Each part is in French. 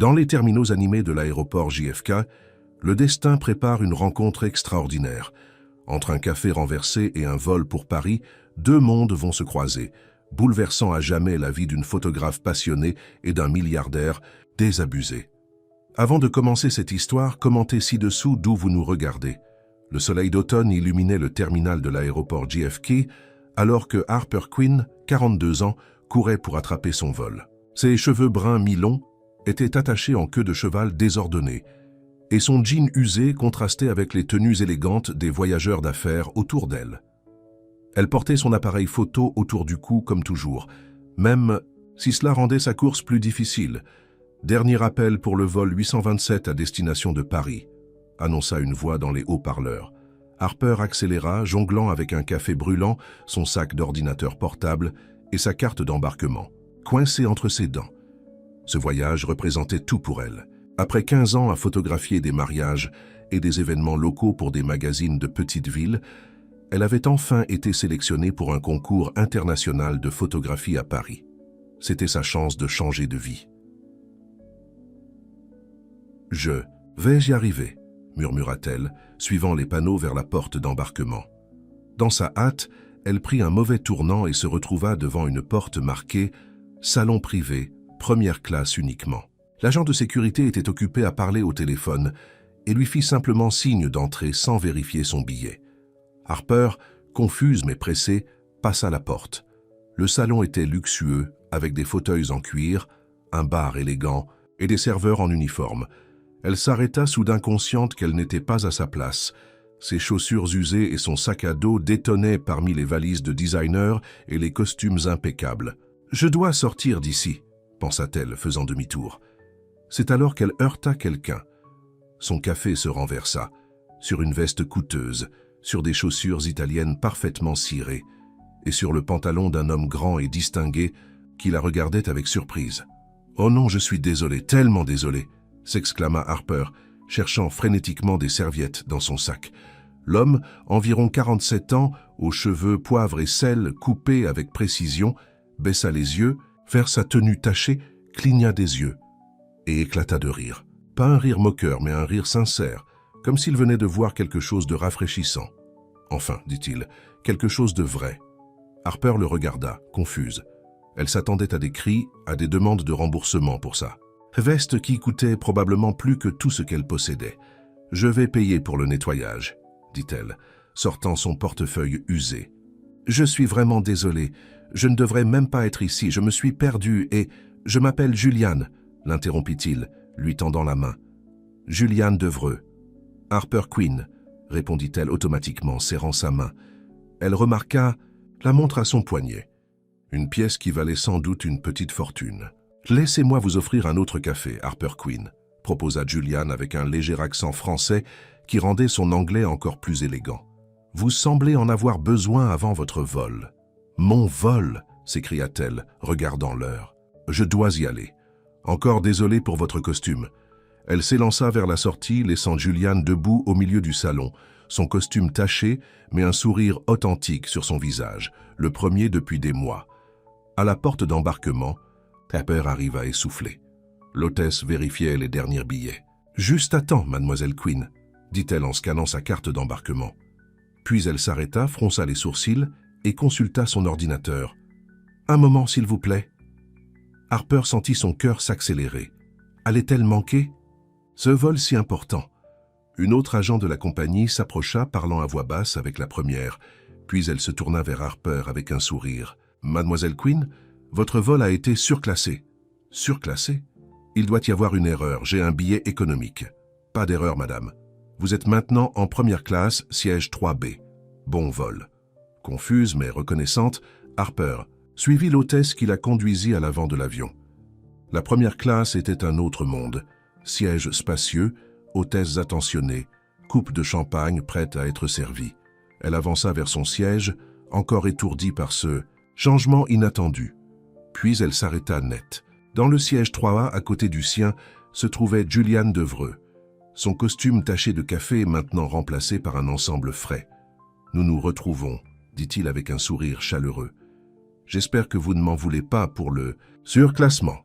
Dans les terminaux animés de l'aéroport JFK, le destin prépare une rencontre extraordinaire. Entre un café renversé et un vol pour Paris, deux mondes vont se croiser, bouleversant à jamais la vie d'une photographe passionnée et d'un milliardaire désabusé. Avant de commencer cette histoire, commentez ci-dessous d'où vous nous regardez. Le soleil d'automne illuminait le terminal de l'aéroport JFK, alors que Harper Quinn, 42 ans, courait pour attraper son vol. Ses cheveux bruns mi-longs étaient attachés en queue de cheval désordonnée, et son jean usé contrastait avec les tenues élégantes des voyageurs d'affaires autour d'elle. Elle portait son appareil photo autour du cou comme toujours, même si cela rendait sa course plus difficile. Dernier appel pour le vol 827 à destination de Paris, annonça une voix dans les haut-parleurs. Harper accéléra, jonglant avec un café brûlant, son sac d'ordinateur portable et sa carte d'embarquement, coincée entre ses dents. Ce voyage représentait tout pour elle. Après 15 ans à photographier des mariages et des événements locaux pour des magazines de petites villes, elle avait enfin été sélectionnée pour un concours international de photographie à Paris. C'était sa chance de changer de vie. « Je vais y arriver », murmura-t-elle, suivant les panneaux vers la porte d'embarquement. Dans sa hâte, elle prit un mauvais tournant et se retrouva devant une porte marquée « Salon privé, première classe uniquement ». L'agent de sécurité était occupé à parler au téléphone et lui fit simplement signe d'entrer sans vérifier son billet. Harper, confuse mais pressée, passa la porte. Le salon était luxueux, avec des fauteuils en cuir, un bar élégant et des serveurs en uniforme. Elle s'arrêta soudain consciente qu'elle n'était pas à sa place. Ses chaussures usées et son sac à dos détonnaient parmi les valises de designer et les costumes impeccables. « Je dois sortir d'ici », pensa-t-elle, faisant demi-tour. C'est alors qu'elle heurta quelqu'un. Son café se renversa, sur une veste coûteuse, sur des chaussures italiennes parfaitement cirées, et sur le pantalon d'un homme grand et distingué qui la regardait avec surprise. « Oh non, je suis désolé, tellement désolé !» s'exclama Harper, cherchant frénétiquement des serviettes dans son sac. L'homme, environ 47 ans, aux cheveux poivre et sel coupés avec précision, baissa les yeux, vers sa tenue tachée, cligna des yeux et éclata de rire. Pas un rire moqueur, mais un rire sincère, comme s'il venait de voir quelque chose de rafraîchissant. Enfin, dit-il, quelque chose de vrai. Harper le regarda, confuse. Elle s'attendait à des cris, à des demandes de remboursement pour ça. Veste qui coûtait probablement plus que tout ce qu'elle possédait. « Je vais payer pour le nettoyage », dit-elle, sortant son portefeuille usé. « Je suis vraiment désolée. Je ne devrais même pas être ici. Je me suis perdue et... Je m'appelle Juliane », l'interrompit-il, lui tendant la main. « Juliane Devreux. »« Harper Quinn », répondit-elle automatiquement, serrant sa main. Elle remarqua la montre à son poignet. Une pièce qui valait sans doute une petite fortune. « Laissez-moi vous offrir un autre café, Harper Quinn », proposa Juliane avec un léger accent français qui rendait son anglais encore plus élégant. « Vous semblez en avoir besoin avant votre vol. »« Mon vol !» s'écria-t-elle, regardant l'heure. « Je dois y aller. Encore désolé pour votre costume. » Elle s'élança vers la sortie, laissant Juliane debout au milieu du salon, son costume taché, mais un sourire authentique sur son visage, le premier depuis des mois. À la porte d'embarquement, Harper arriva essoufflé. L'hôtesse vérifiait les derniers billets. « Juste à temps, mademoiselle Quinn », dit-elle en scannant sa carte d'embarquement. Puis elle s'arrêta, fronça les sourcils et consulta son ordinateur. « Un moment, s'il vous plaît. » Harper sentit son cœur s'accélérer. Allait-elle manquer? Ce vol si important. Une autre agent de la compagnie s'approcha, parlant à voix basse avec la première, puis elle se tourna vers Harper avec un sourire. « Mademoiselle Quinn, votre vol a été surclassé. »« Surclassé? Il doit y avoir une erreur, j'ai un billet économique. »« Pas d'erreur, madame. Vous êtes maintenant en première classe, siège 3B. Bon vol. » Confuse mais reconnaissante, Harper suivit l'hôtesse qui la conduisit à l'avant de l'avion. La première classe était un autre monde. Siège spacieux, hôtesse attentionnée, coupe de champagne prête à être servie. Elle avança vers son siège, encore étourdie par ce changement inattendu. Puis elle s'arrêta net. Dans le siège 3A, à côté du sien, se trouvait Juliane Devreux. Son costume taché de café est maintenant remplacé par un ensemble frais. « Nous nous retrouvons », dit-il avec un sourire chaleureux. « J'espère que vous ne m'en voulez pas pour le surclassement. »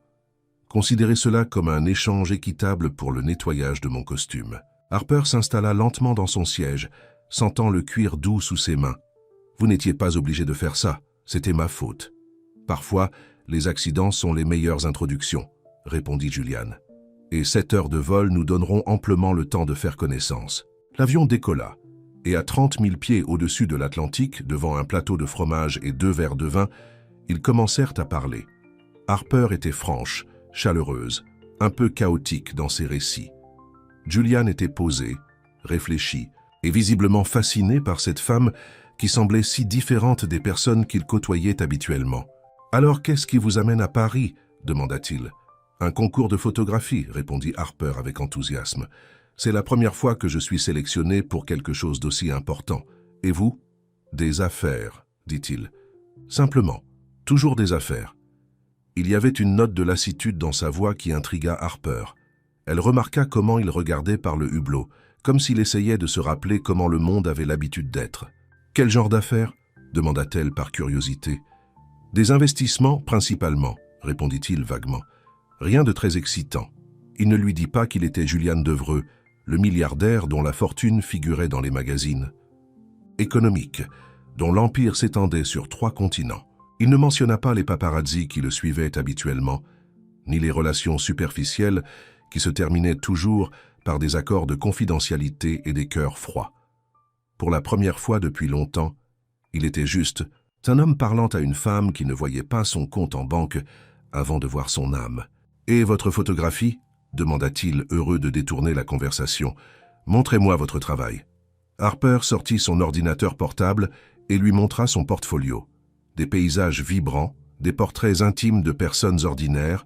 Considérez cela comme un échange équitable pour le nettoyage de mon costume. Harper s'installa lentement dans son siège, sentant le cuir doux sous ses mains. Vous n'étiez pas obligé de faire ça, c'était ma faute. Parfois, les accidents sont les meilleures introductions, répondit Julian. Et 7 heures de vol nous donneront amplement le temps de faire connaissance. L'avion décolla, et à 30 000 pieds au-dessus de l'Atlantique, devant un plateau de fromage et 2 verres de vin, ils commencèrent à parler. Harper était franche, chaleureuse, un peu chaotique dans ses récits. Julian était posé, réfléchi, et visiblement fasciné par cette femme qui semblait si différente des personnes qu'il côtoyait habituellement. « Alors qu'est-ce qui vous amène à Paris ?» demanda-t-il. « Un concours de photographie » répondit Harper avec enthousiasme. « C'est la première fois que je suis sélectionné pour quelque chose d'aussi important. Et vous ?»« Des affaires, » dit-il. « Simplement, toujours des affaires. » Il y avait une note de lassitude dans sa voix qui intrigua Harper. Elle remarqua comment il regardait par le hublot, comme s'il essayait de se rappeler comment le monde avait l'habitude d'être. « Quel genre d'affaires » demanda-t-elle par curiosité. « Des investissements, principalement, » répondit-il vaguement. Rien de très excitant. Il ne lui dit pas qu'il était Julian Devreux, le milliardaire dont la fortune figurait dans les magazines. Économique, dont l'empire s'étendait sur 3 continents. Il ne mentionna pas les paparazzis qui le suivaient habituellement, ni les relations superficielles qui se terminaient toujours par des accords de confidentialité et des cœurs froids. Pour la première fois depuis longtemps, il était juste un homme parlant à une femme qui ne voyait pas son compte en banque avant de voir son âme. « Et votre photographie ?» demanda-t-il, heureux de détourner la conversation. « Montrez-moi votre travail. » Harper sortit son ordinateur portable et lui montra son portfolio. Des paysages vibrants, des portraits intimes de personnes ordinaires,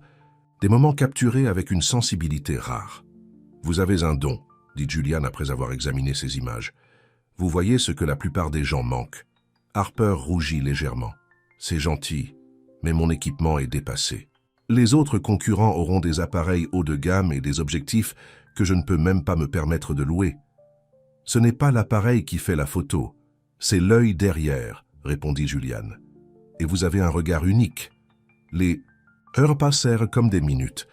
des moments capturés avec une sensibilité rare. « Vous avez un don, » dit Julian après avoir examiné ces images. « Vous voyez ce que la plupart des gens manquent. » Harper rougit légèrement. « C'est gentil, mais mon équipement est dépassé. Les autres concurrents auront des appareils haut de gamme et des objectifs que je ne peux même pas me permettre de louer. Ce n'est pas l'appareil qui fait la photo, c'est l'œil derrière, » répondit Julian. « Et vous avez un regard unique. » Les heures passèrent comme des minutes.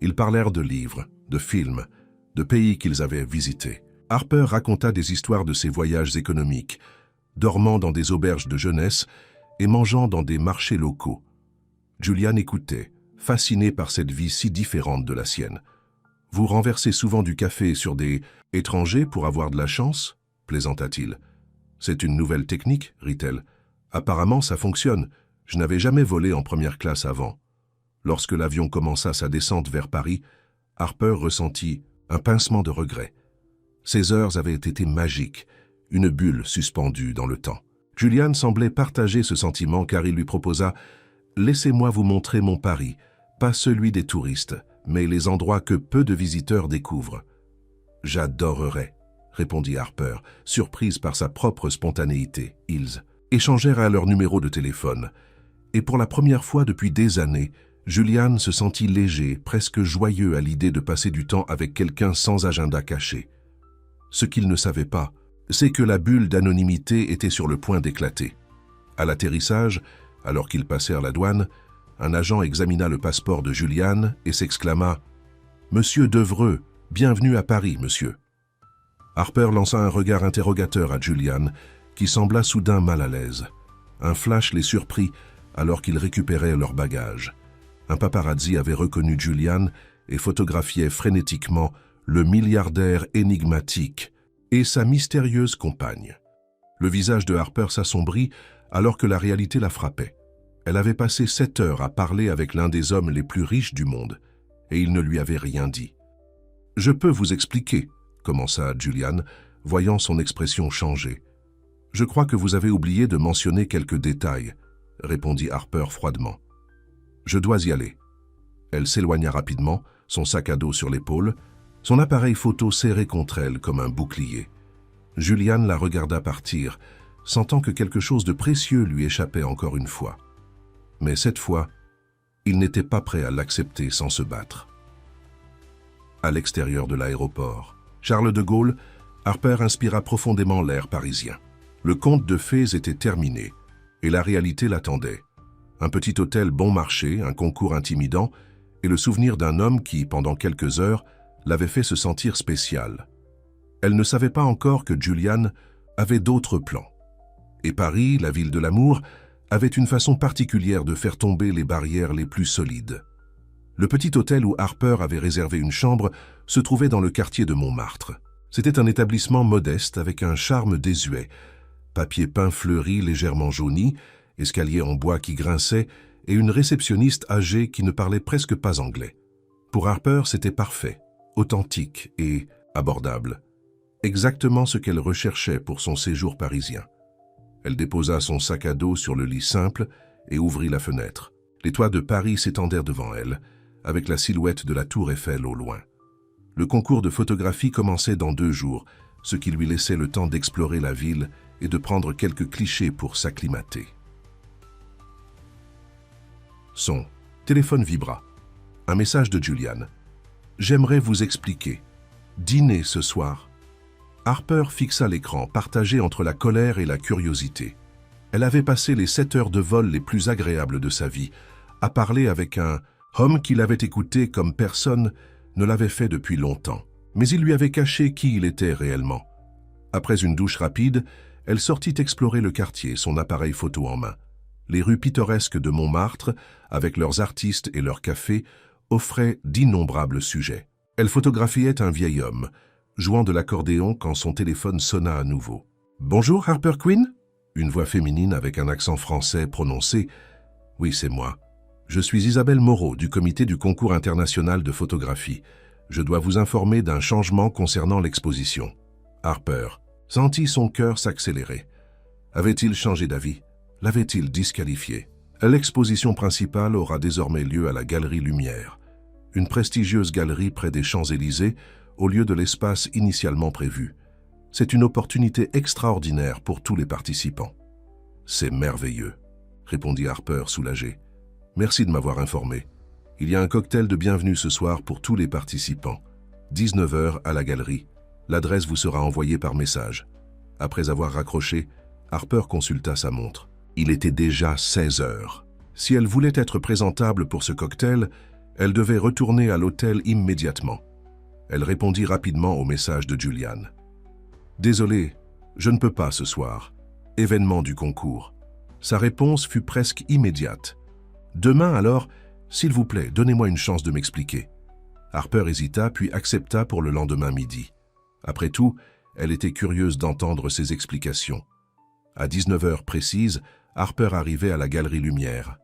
Ils parlèrent de livres, de films, de pays qu'ils avaient visités. Harper raconta des histoires de ses voyages économiques, dormant dans des auberges de jeunesse et mangeant dans des marchés locaux. Julian écoutait, fasciné par cette vie si différente de la sienne. « Vous renversez souvent du café sur des étrangers pour avoir de la chance ?» plaisanta-t-il. « C'est une nouvelle technique, rit-elle. Apparemment, ça fonctionne. Je n'avais jamais volé en première classe avant. » Lorsque l'avion commença sa descente vers Paris, Harper ressentit un pincement de regret. Ces heures avaient été magiques, une bulle suspendue dans le temps. Julian semblait partager ce sentiment car il lui proposa « Laissez-moi vous montrer mon Paris, pas celui des touristes, mais les endroits que peu de visiteurs découvrent. »« J'adorerais, » répondit Harper, surprise par sa propre spontanéité. Ils échangèrent à leur numéro de téléphone. Et pour la première fois depuis des années, Julian se sentit léger, presque joyeux à l'idée de passer du temps avec quelqu'un sans agenda caché. Ce qu'il ne savait pas, c'est que la bulle d'anonymité était sur le point d'éclater. À l'atterrissage, alors qu'ils passèrent la douane, un agent examina le passeport de Julian et s'exclama « Monsieur Devreux, bienvenue à Paris, monsieur. » Harper lança un regard interrogateur à Julian, qui sembla soudain mal à l'aise. Un flash les surprit alors qu'ils récupéraient leurs bagages. Un paparazzi avait reconnu Julian et photographiait frénétiquement le milliardaire énigmatique et sa mystérieuse compagne. Le visage de Harper s'assombrit alors que la réalité la frappait. Elle avait passé 7 heures à parler avec l'un des hommes les plus riches du monde, et il ne lui avait rien dit. « Je peux vous expliquer, » commença Julian, voyant son expression changer. « Je crois que vous avez oublié de mentionner quelques détails, » répondit Harper froidement. « Je dois y aller. » Elle s'éloigna rapidement, son sac à dos sur l'épaule, son appareil photo serré contre elle comme un bouclier. Julian la regarda partir, sentant que quelque chose de précieux lui échappait encore une fois. Mais cette fois, il n'était pas prêt à l'accepter sans se battre. À l'extérieur de l'aéroport, Charles de Gaulle, Harper inspira profondément l'air parisien. Le conte de fées était terminé, et la réalité l'attendait. Un petit hôtel bon marché, un concours intimidant, et le souvenir d'un homme qui, pendant quelques heures, l'avait fait se sentir spécial. Elle ne savait pas encore que Julian avait d'autres plans. Et Paris, la ville de l'amour, avait une façon particulière de faire tomber les barrières les plus solides. Le petit hôtel où Harper avait réservé une chambre se trouvait dans le quartier de Montmartre. C'était un établissement modeste avec un charme désuet. Papier peint fleuri légèrement jauni, escalier en bois qui grinçait et une réceptionniste âgée qui ne parlait presque pas anglais. Pour Harper, c'était parfait, authentique et abordable. Exactement ce qu'elle recherchait pour son séjour parisien. Elle déposa son sac à dos sur le lit simple et ouvrit la fenêtre. Les toits de Paris s'étendèrent devant elle, avec la silhouette de la tour Eiffel au loin. Le concours de photographie commençait dans 2 jours, ce qui lui laissait le temps d'explorer la ville et de prendre quelques clichés pour s'acclimater. Son téléphone vibra. Un message de Julian. « J'aimerais vous expliquer. Dîner ce soir. » Harper fixa l'écran, partagé entre la colère et la curiosité. Elle avait passé les 7 heures de vol les plus agréables de sa vie, à parler avec un homme qui l'avait écouté comme personne ne l'avait fait depuis longtemps. Mais il lui avait caché qui il était réellement. Après une douche rapide, elle sortit explorer le quartier, son appareil photo en main. Les rues pittoresques de Montmartre, avec leurs artistes et leurs cafés, offraient d'innombrables sujets. Elle photographiait un vieil homme, jouant de l'accordéon quand son téléphone sonna à nouveau. « Bonjour, Harper Quinn ?» Une voix féminine avec un accent français prononcé. « Oui, c'est moi. Je suis Isabelle Moreau, du comité du concours international de photographie. Je dois vous informer d'un changement concernant l'exposition. » Harper sentit son cœur s'accélérer. Avait-il changé d'avis? L'avait-il disqualifié? L'exposition principale aura désormais lieu à la Galerie Lumière, une prestigieuse galerie près des Champs-Élysées, au lieu de l'espace initialement prévu. C'est une opportunité extraordinaire pour tous les participants. « C'est merveilleux », répondit Harper soulagé. « Merci de m'avoir informé. Il y a un cocktail de bienvenue ce soir pour tous les participants. 19 h à la galerie. L'adresse vous sera envoyée par message. » Après avoir raccroché, Harper consulta sa montre. Il était déjà 16 h. Si elle voulait être présentable pour ce cocktail, elle devait retourner à l'hôtel immédiatement. Elle répondit rapidement au message de Julian. « Désolé, je ne peux pas ce soir. Événement du concours. » Sa réponse fut presque immédiate. « Demain alors, s'il vous plaît, donnez-moi une chance de m'expliquer. » Harper hésita puis accepta pour le lendemain midi. Après tout, elle était curieuse d'entendre ses explications. À 19 h précises, Harper arrivait à la Galerie Lumière.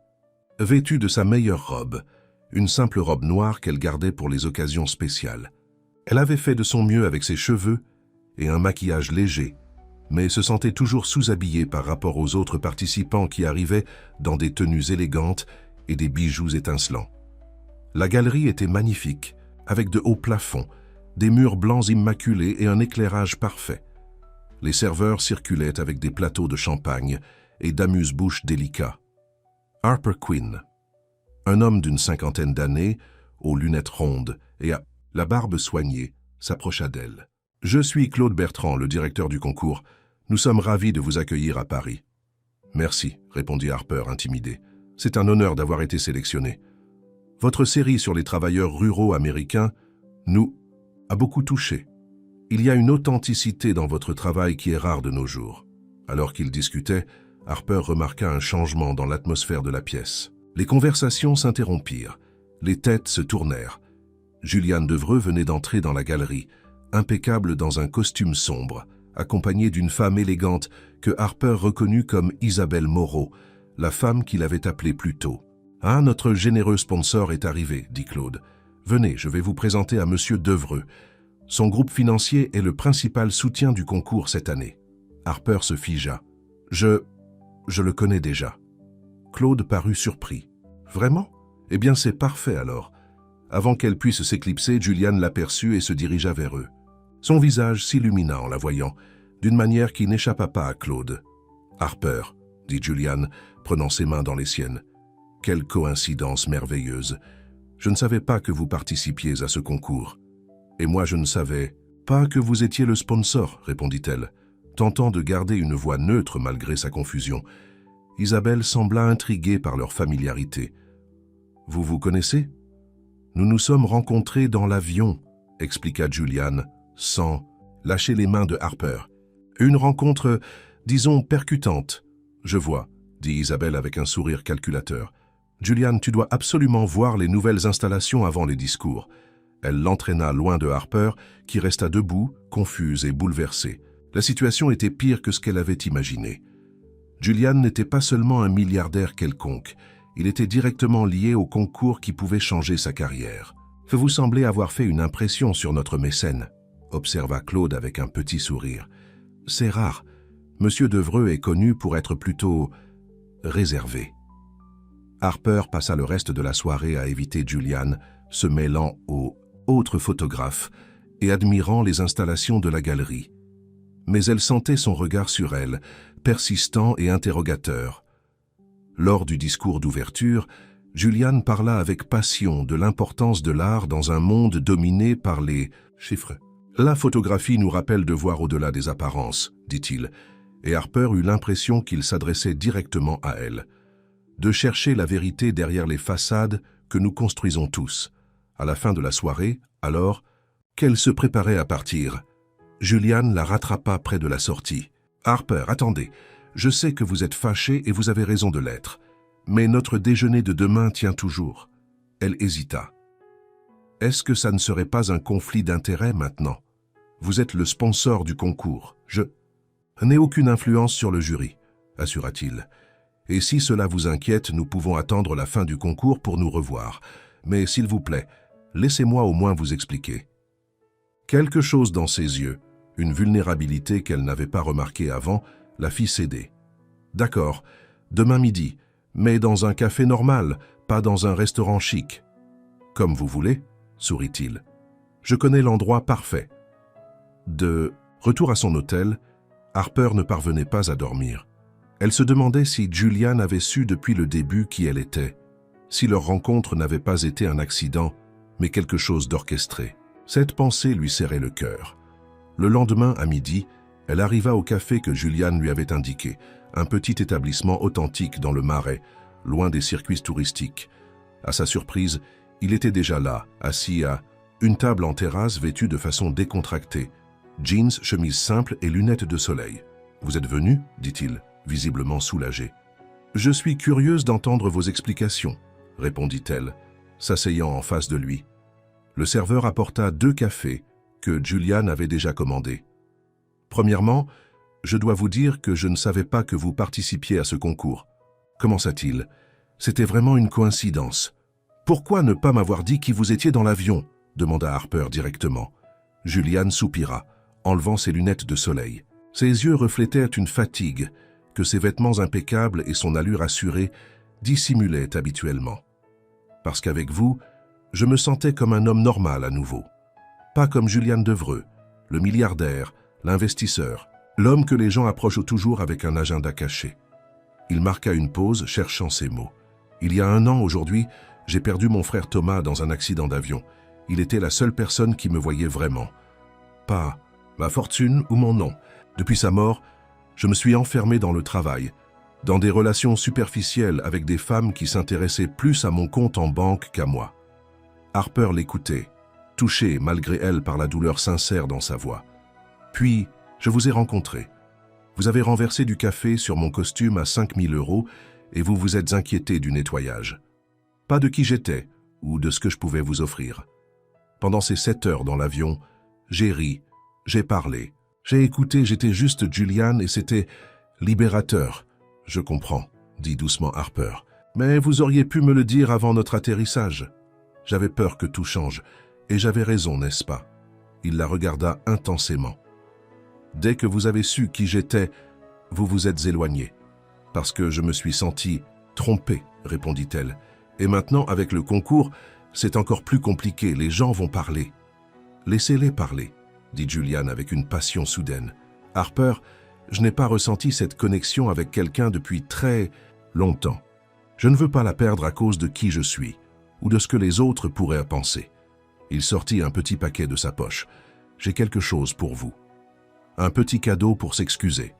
Vêtue de sa meilleure robe, une simple robe noire qu'elle gardait pour les occasions spéciales. Elle avait fait de son mieux avec ses cheveux et un maquillage léger, mais se sentait toujours sous-habillée par rapport aux autres participants qui arrivaient dans des tenues élégantes et des bijoux étincelants. La galerie était magnifique, avec de hauts plafonds, des murs blancs immaculés et un éclairage parfait. Les serveurs circulaient avec des plateaux de champagne et d'amuse-bouches délicats. Harper Quinn, un homme d'une 50aine d'années, aux lunettes rondes et à la barbe soignée, s'approcha d'elle. « Je suis Claude Bertrand, le directeur du concours. Nous sommes ravis de vous accueillir à Paris. »« Merci, » répondit Harper, intimidé. « C'est un honneur d'avoir été sélectionné. Votre série sur les travailleurs ruraux américains nous a beaucoup touchés. Il y a une authenticité dans votre travail qui est rare de nos jours. » Alors qu'ils discutaient, Harper remarqua un changement dans l'atmosphère de la pièce. Les conversations s'interrompirent. Les têtes se tournèrent. Julian Devreux venait d'entrer dans la galerie, impeccable dans un costume sombre, accompagné d'une femme élégante que Harper reconnut comme Isabelle Moreau, la femme qu'il avait appelée plus tôt. « Ah, notre généreux sponsor est arrivé, » dit Claude. « Venez, je vais vous présenter à Monsieur Devreux. Son groupe financier est le principal soutien du concours cette année. » Harper se figea. « Je le connais déjà. » Claude parut surpris. « Vraiment? Eh bien, c'est parfait alors. » Avant qu'elle puisse s'éclipser, Julian l'aperçut et se dirigea vers eux. Son visage s'illumina en la voyant, d'une manière qui n'échappa pas à Claude. « Harper, » dit Julian, prenant ses mains dans les siennes. « Quelle coïncidence merveilleuse. Je ne savais pas que vous participiez à ce concours. Et moi, je ne savais pas que vous étiez le sponsor, » répondit-elle, tentant de garder une voix neutre malgré sa confusion. Isabelle sembla intriguée par leur familiarité. « Vous vous connaissez » Nous nous sommes rencontrés dans l'avion, expliqua Julian, sans lâcher les mains de Harper. Une rencontre, disons, percutante. Je vois, dit Isabelle avec un sourire calculateur. Julian, tu dois absolument voir les nouvelles installations avant les discours. Elle l'entraîna loin de Harper, qui resta debout, confuse et bouleversée. La situation était pire que ce qu'elle avait imaginé. Julian n'était pas seulement un milliardaire quelconque, il était directement lié au concours qui pouvait changer sa carrière. « Vous semblez avoir fait une impression sur notre mécène », observa Claude avec un petit sourire. « C'est rare. Monsieur Devreux est connu pour être plutôt réservé. » Harper passa le reste de la soirée à éviter Julian, se mêlant aux autres photographes et admirant les installations de la galerie. Mais elle sentait son regard sur elle, persistant et interrogateur. Lors du discours d'ouverture, Julian parla avec passion de l'importance de l'art dans un monde dominé par les chiffres. « La photographie nous rappelle de voir au-delà des apparences, dit-il, et Harper eut l'impression qu'il s'adressait directement à elle. De chercher la vérité derrière les façades que nous construisons tous. À la fin de la soirée, alors, qu'elle se préparait à partir. Julian la rattrapa près de la sortie. « Harper, attendez, je sais que vous êtes fâché et vous avez raison de l'être, mais notre déjeuner de demain tient toujours. » Elle hésita. « Est-ce que ça ne serait pas un conflit d'intérêts maintenant? Vous êtes le sponsor du concours. Je n'ai aucune influence sur le jury, assura-t-il. Et si cela vous inquiète, nous pouvons attendre la fin du concours pour nous revoir. Mais s'il vous plaît, laissez-moi au moins vous expliquer. » Quelque chose dans ses yeux, une vulnérabilité qu'elle n'avait pas remarquée avant, la fit céder. « D'accord, demain midi, mais dans un café normal, pas dans un restaurant chic. »« Comme vous voulez, » sourit-il. « Je connais l'endroit parfait. » De retour à son hôtel, Harper ne parvenait pas à dormir. Elle se demandait si Julian avait su depuis le début qui elle était, si leur rencontre n'avait pas été un accident, mais quelque chose d'orchestré. Cette pensée lui serrait le cœur. Le lendemain, à midi, elle arriva au café que Julian lui avait indiqué, un petit établissement authentique dans le Marais, loin des circuits touristiques. À sa surprise, il était déjà là, assis à une table en terrasse vêtue de façon décontractée, jeans, chemise simple et lunettes de soleil. « Vous êtes venu ?» dit-il, visiblement soulagé. « Je suis curieuse d'entendre vos explications, » répondit-elle, s'asseyant en face de lui. Le serveur apporta 2 cafés que Julian avait déjà commandés. « Premièrement, je dois vous dire que je ne savais pas que vous participiez à ce concours. » Commença-t-il. « C'était vraiment une coïncidence. »« Pourquoi ne pas m'avoir dit qui vous étiez dans l'avion ?» demanda Harper directement. Julian soupira, enlevant ses lunettes de soleil. Ses yeux reflétaient une fatigue que ses vêtements impeccables et son allure assurée dissimulaient habituellement. « Parce qu'avec vous, je me sentais comme un homme normal à nouveau. Pas comme Julian Devreux, le milliardaire, l'investisseur, l'homme que les gens approchent toujours avec un agenda caché. » Il marqua une pause, cherchant ses mots. « Il y a 1 an aujourd'hui, j'ai perdu mon frère Thomas dans un accident d'avion. Il était la seule personne qui me voyait vraiment. Pas ma fortune ou mon nom. Depuis sa mort, je me suis enfermé dans le travail, dans des relations superficielles avec des femmes qui s'intéressaient plus à mon compte en banque qu'à moi. » Harper l'écoutait, touché malgré elle par la douleur sincère dans sa voix. « Puis, je vous ai rencontré. Vous avez renversé du café sur mon costume à 5 000 € et vous vous êtes inquiété du nettoyage. Pas de qui j'étais ou de ce que je pouvais vous offrir. Pendant ces 7 heures dans l'avion, j'ai ri, j'ai parlé, j'ai écouté, j'étais juste Julian et c'était libérateur. Je comprends, dit doucement Harper. Mais vous auriez pu me le dire avant notre atterrissage. J'avais peur que tout change, et j'avais raison, n'est-ce pas? Il la regarda intensément. Dès que vous avez su qui j'étais, vous vous êtes éloigné. Parce que je me suis senti trompé, répondit-elle. Et maintenant, avec le concours, c'est encore plus compliqué, les gens vont parler. Laissez-les parler, dit Julian avec une passion soudaine. Harper, je n'ai pas ressenti cette connexion avec quelqu'un depuis très longtemps. Je ne veux pas la perdre à cause de qui je suis, ou de ce que les autres pourraient penser. Il sortit un petit paquet de sa poche. J'ai quelque chose pour vous. Un petit cadeau pour s'excuser.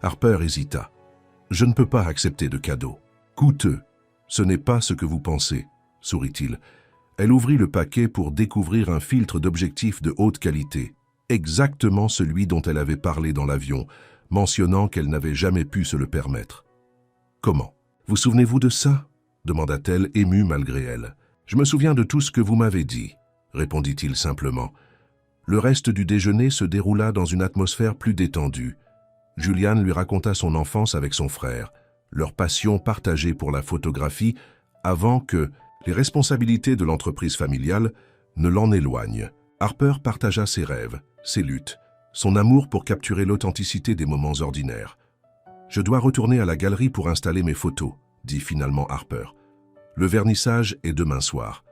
Harper hésita. Je ne peux pas accepter de cadeau. Coûteux. Ce n'est pas ce que vous pensez, sourit-il. Elle ouvrit le paquet pour découvrir un filtre d'objectif de haute qualité, exactement celui dont elle avait parlé dans l'avion, mentionnant qu'elle n'avait jamais pu se le permettre. « Comment? Vous souvenez-vous de ça ?» demanda-t-elle, émue malgré elle. « Je me souviens de tout ce que vous m'avez dit, » répondit-il simplement. Le reste du déjeuner se déroula dans une atmosphère plus détendue. Julian lui raconta son enfance avec son frère, leur passion partagée pour la photographie, avant que les responsabilités de l'entreprise familiale ne l'en éloignent. Harper partagea ses rêves, ses luttes, son amour pour capturer l'authenticité des moments ordinaires. « Je dois retourner à la galerie pour installer mes photos, » dit finalement Harper. « Le vernissage est demain soir. »«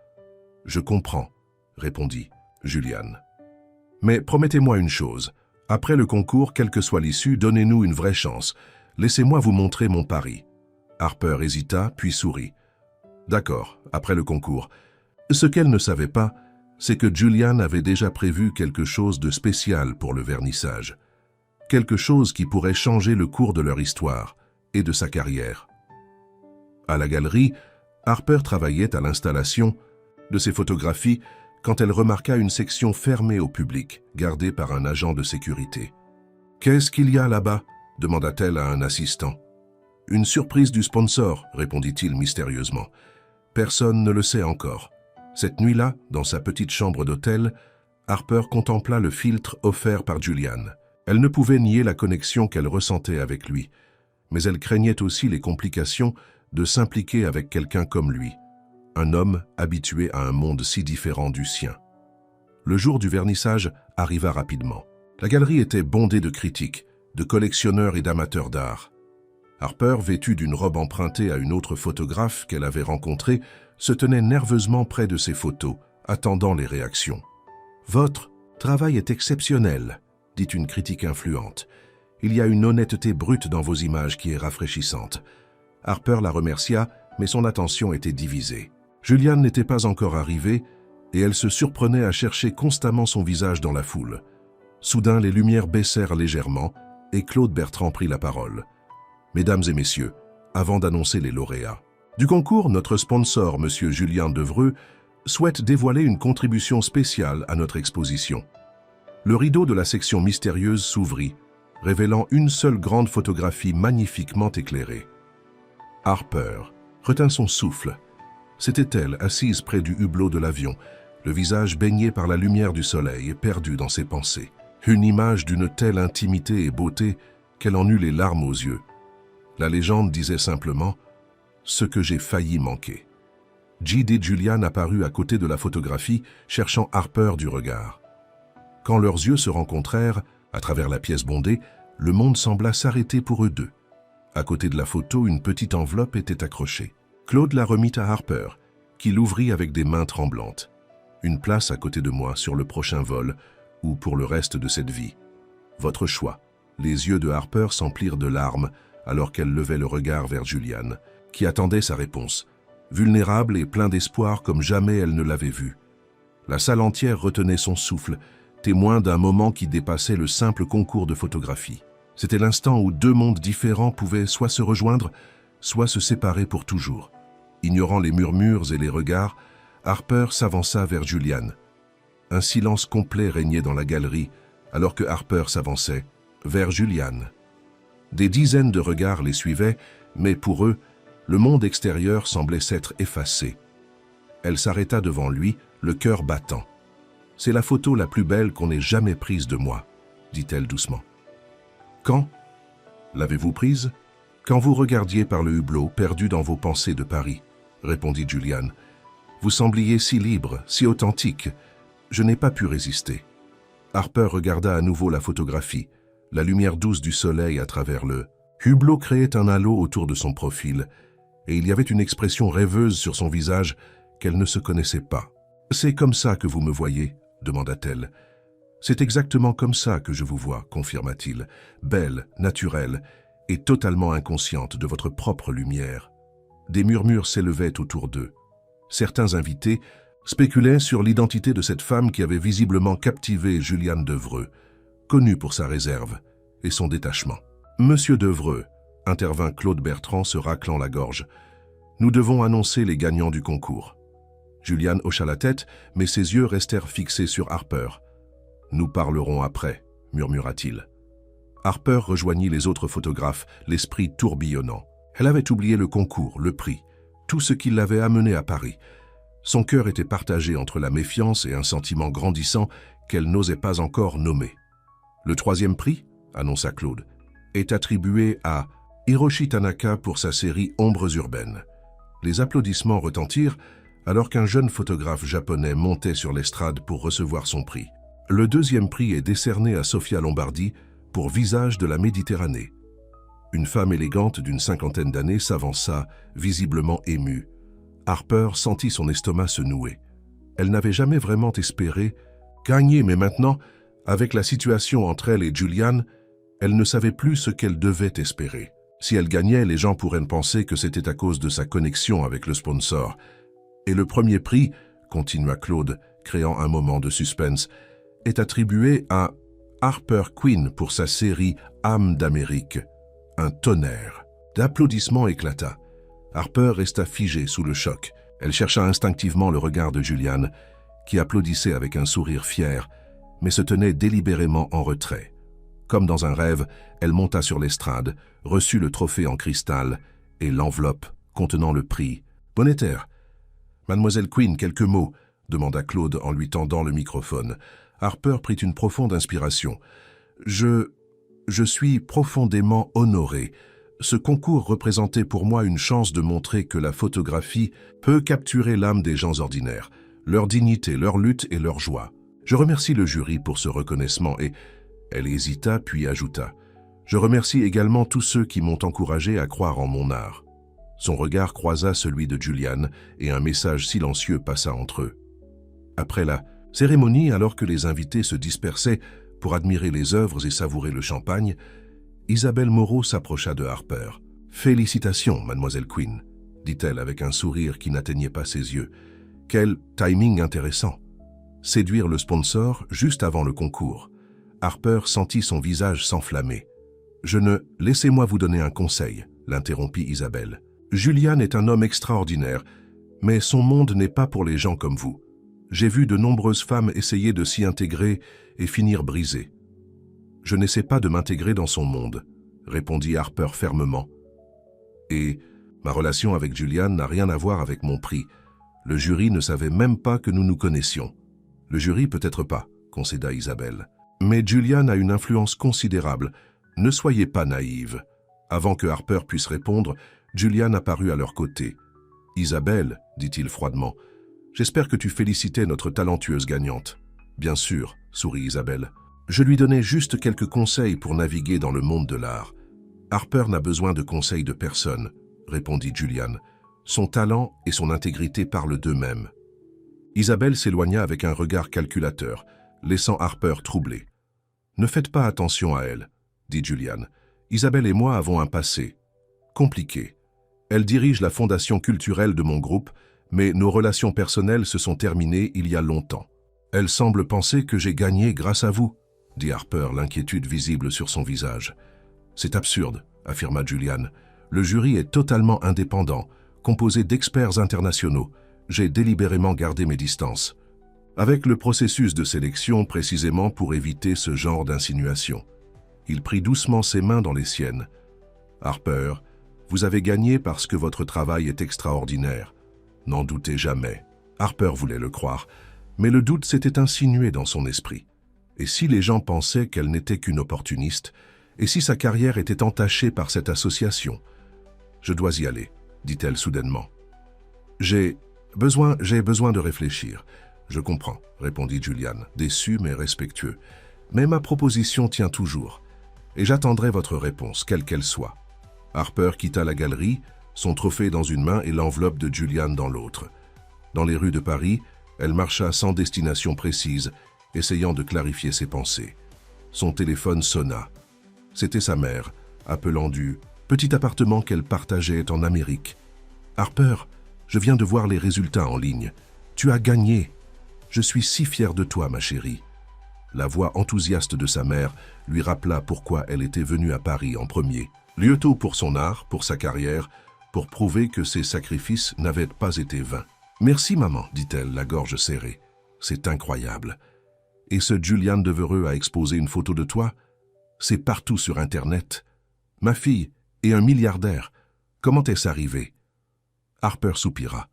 Je comprends, » répondit Julian. « Mais promettez-moi une chose. Après le concours, quelle que soit l'issue, donnez-nous une vraie chance. Laissez-moi vous montrer mon pari. » Harper hésita, puis sourit. « D'accord, après le concours. » Ce qu'elle ne savait pas, c'est que Julian avait déjà prévu quelque chose de spécial pour le vernissage. Quelque chose qui pourrait changer le cours de leur histoire et de sa carrière. À la galerie, Harper travaillait à l'installation de ses photographies quand elle remarqua une section fermée au public, gardée par un agent de sécurité. « Qu'est-ce qu'il y a là-bas » demanda-t-elle à un assistant. « Une surprise du sponsor » répondit-il mystérieusement. « Personne ne le sait encore. » Cette nuit-là, dans sa petite chambre d'hôtel, Harper contempla le filtre offert par Julian. Elle ne pouvait nier la connexion qu'elle ressentait avec lui, mais elle craignait aussi les complications de s'impliquer avec quelqu'un comme lui, un homme habitué à un monde si différent du sien. Le jour du vernissage arriva rapidement. La galerie était bondée de critiques, de collectionneurs et d'amateurs d'art. Harper, vêtue d'une robe empruntée à une autre photographe qu'elle avait rencontrée, se tenait nerveusement près de ses photos, attendant les réactions. « Votre travail est exceptionnel », dit une critique influente. « Il y a une honnêteté brute dans vos images qui est rafraîchissante. » Harper la remercia, mais son attention était divisée. Julian n'était pas encore arrivé, et elle se surprenait à chercher constamment son visage dans la foule. Soudain, les lumières baissèrent légèrement, et Claude Bertrand prit la parole. « Mesdames et messieurs, avant d'annoncer les lauréats, du concours, notre sponsor, M. Julien Devreux, souhaite dévoiler une contribution spéciale à notre exposition. » Le rideau de la section mystérieuse s'ouvrit, révélant une seule grande photographie magnifiquement éclairée. Harper retint son souffle. C'était elle, assise près du hublot de l'avion, le visage baigné par la lumière du soleil et perdu dans ses pensées. Une image d'une telle intimité et beauté qu'elle en eut les larmes aux yeux. La légende disait simplement « ce que j'ai failli manquer ». J.D. Julian apparut à côté de la photographie, cherchant Harper du regard. Quand leurs yeux se rencontrèrent, à travers la pièce bondée, le monde sembla s'arrêter pour eux deux. À côté de la photo, une petite enveloppe était accrochée. Claude la remit à Harper, qui l'ouvrit avec des mains tremblantes. « Une place à côté de moi sur le prochain vol, ou pour le reste de cette vie. Votre choix. » Les yeux de Harper s'emplirent de larmes alors qu'elle levait le regard vers Julian, qui attendait sa réponse, vulnérable et plein d'espoir comme jamais elle ne l'avait vu. La salle entière retenait son souffle, témoin d'un moment qui dépassait le simple concours de photographie. C'était l'instant où deux mondes différents pouvaient soit se rejoindre, soit se séparer pour toujours. Ignorant les murmures et les regards, Harper s'avança vers Julian. Un silence complet régnait dans la galerie, alors que Harper s'avançait vers Julian. Des dizaines de regards les suivaient, mais pour eux, le monde extérieur semblait s'être effacé. Elle s'arrêta devant lui, le cœur battant. « C'est la photo la plus belle qu'on ait jamais prise de moi, » dit-elle doucement. « Quand l'avez-vous prise ?»« Quand vous regardiez par le hublot, perdu dans vos pensées de Paris, » répondit Julian. « Vous sembliez si libre, si authentique. Je n'ai pas pu résister. » Harper regarda à nouveau la photographie. La lumière douce du soleil à travers le hublot créait un halo autour de son profil, et il y avait une expression rêveuse sur son visage qu'elle ne se connaissait pas. « C'est comme ça que vous me voyez ?» demanda-t-elle. « C'est exactement comme ça que je vous vois, confirma-t-il, belle, naturelle et totalement inconsciente de votre propre lumière. » Des murmures s'élevaient autour d'eux. Certains invités spéculaient sur l'identité de cette femme qui avait visiblement captivé Julian Devreux, connu pour sa réserve et son détachement. « Monsieur Devreux, » intervint Claude Bertrand se raclant la gorge, « nous devons annoncer les gagnants du concours. » Julian hocha la tête, mais ses yeux restèrent fixés sur Harper. « Nous parlerons après », murmura-t-il. Harper rejoignit les autres photographes, l'esprit tourbillonnant. Elle avait oublié le concours, le prix, tout ce qui l'avait amené à Paris. Son cœur était partagé entre la méfiance et un sentiment grandissant qu'elle n'osait pas encore nommer. « Le 3e prix, annonça Claude, est attribué à Hiroshi Tanaka pour sa série Ombres urbaines. Les applaudissements retentirent alors qu'un jeune photographe japonais montait sur l'estrade pour recevoir son prix. Le 2e prix est décerné à Sofia Lombardi pour Visage de la Méditerranée. Une femme élégante d'une 50aine d'années s'avança, visiblement émue. Harper sentit son estomac se nouer. Elle n'avait jamais vraiment espéré gagner, mais maintenant, avec la situation entre elle et Julian, elle ne savait plus ce qu'elle devait espérer. Si elle gagnait, les gens pourraient penser que c'était à cause de sa connexion avec le sponsor. Et le 1er prix, continua Claude, créant un moment de suspense, est attribué à Harper Quinn pour sa série Âme d'Amérique. Un tonnerre d'applaudissements éclata. Harper resta figée sous le choc. Elle chercha instinctivement le regard de Julian, qui applaudissait avec un sourire fier, mais se tenait délibérément en retrait. Comme dans un rêve, elle monta sur l'estrade, reçut le trophée en cristal et l'enveloppe contenant le prix. « Monétaire. Mademoiselle Quinn, quelques mots » demanda Claude en lui tendant le microphone. Harper prit une profonde inspiration. « Je suis profondément honoré. Ce concours représentait pour moi une chance de montrer que la photographie peut capturer l'âme des gens ordinaires, leur dignité, leur lutte et leur joie. Je remercie le jury pour ce reconnaissement et... » Elle hésita puis ajouta « Je remercie également tous ceux qui m'ont encouragé à croire en mon art. » Son regard croisa celui de Julian et un message silencieux passa entre eux. Après la cérémonie, alors que les invités se dispersaient pour admirer les œuvres et savourer le champagne, Isabelle Moreau s'approcha de Harper. « Félicitations, mademoiselle Quinn, » dit-elle avec un sourire qui n'atteignait pas ses yeux. « Quel timing intéressant. Séduire le sponsor juste avant le concours. » Harper sentit son visage s'enflammer. « Laissez-moi vous donner un conseil, » l'interrompit Isabelle. « Julian est un homme extraordinaire, mais son monde n'est pas pour les gens comme vous. J'ai vu de nombreuses femmes essayer de s'y intégrer et finir brisées. Je n'essaie pas de m'intégrer dans son monde, » répondit Harper fermement. « Et ma relation avec Julian n'a rien à voir avec mon prix. Le jury ne savait même pas que nous nous connaissions. »« Le jury peut-être pas, » concéda Isabelle. « Mais Julian a une influence considérable. Ne soyez pas naïve. » Avant que Harper puisse répondre, Julian apparut à leur côté. « Isabelle, » dit-il froidement, « j'espère que tu félicitais notre talentueuse gagnante. »« Bien sûr, » sourit Isabelle. « Je lui donnais juste quelques conseils pour naviguer dans le monde de l'art. »« Harper n'a besoin de conseils de personne, » répondit Julian. « Son talent et son intégrité parlent d'eux-mêmes. » Isabelle s'éloigna avec un regard calculateur, laissant Harper troublé. « Ne faites pas attention à elle, » dit Julian. « Isabelle et moi avons un passé. Compliqué. Elle dirige la fondation culturelle de mon groupe, mais nos relations personnelles se sont terminées il y a longtemps. Elle semble penser que j'ai gagné grâce à vous, » dit Harper, l'inquiétude visible sur son visage. « C'est absurde, » affirma Julian. « Le jury est totalement indépendant, composé d'experts internationaux. J'ai délibérément gardé mes distances. Avec le processus de sélection précisément pour éviter ce genre d'insinuation. » Il prit doucement ses mains dans les siennes. « Harper, vous avez gagné parce que votre travail est extraordinaire. N'en doutez jamais. » Harper voulait le croire, mais le doute s'était insinué dans son esprit. Et si les gens pensaient qu'elle n'était qu'une opportuniste, et si sa carrière était entachée par cette association? « Je dois y aller, » dit-elle soudainement. « J'ai besoin de réfléchir. »« Je comprends, » répondit Julian, déçu mais respectueux. « Mais ma proposition tient toujours, et j'attendrai votre réponse, quelle qu'elle soit. » Harper quitta la galerie, son trophée dans une main et l'enveloppe de Julian dans l'autre. Dans les rues de Paris, elle marcha sans destination précise, essayant de clarifier ses pensées. Son téléphone sonna. C'était sa mère, appelant du petit appartement qu'elle partageait en Amérique. « Harper, je viens de voir les résultats en ligne. Tu as gagné. Je suis si fier de toi, ma chérie. » La voix enthousiaste de sa mère lui rappela pourquoi elle était venue à Paris en premier. Lieutenant pour son art, pour sa carrière, pour prouver que ses sacrifices n'avaient pas été vains. Merci, maman, dit-elle, la gorge serrée. C'est incroyable. Et ce Julian Devereux a exposé une photo de toi? C'est partout sur Internet. Ma fille est un milliardaire. Comment est-ce arrivé? Harper soupira.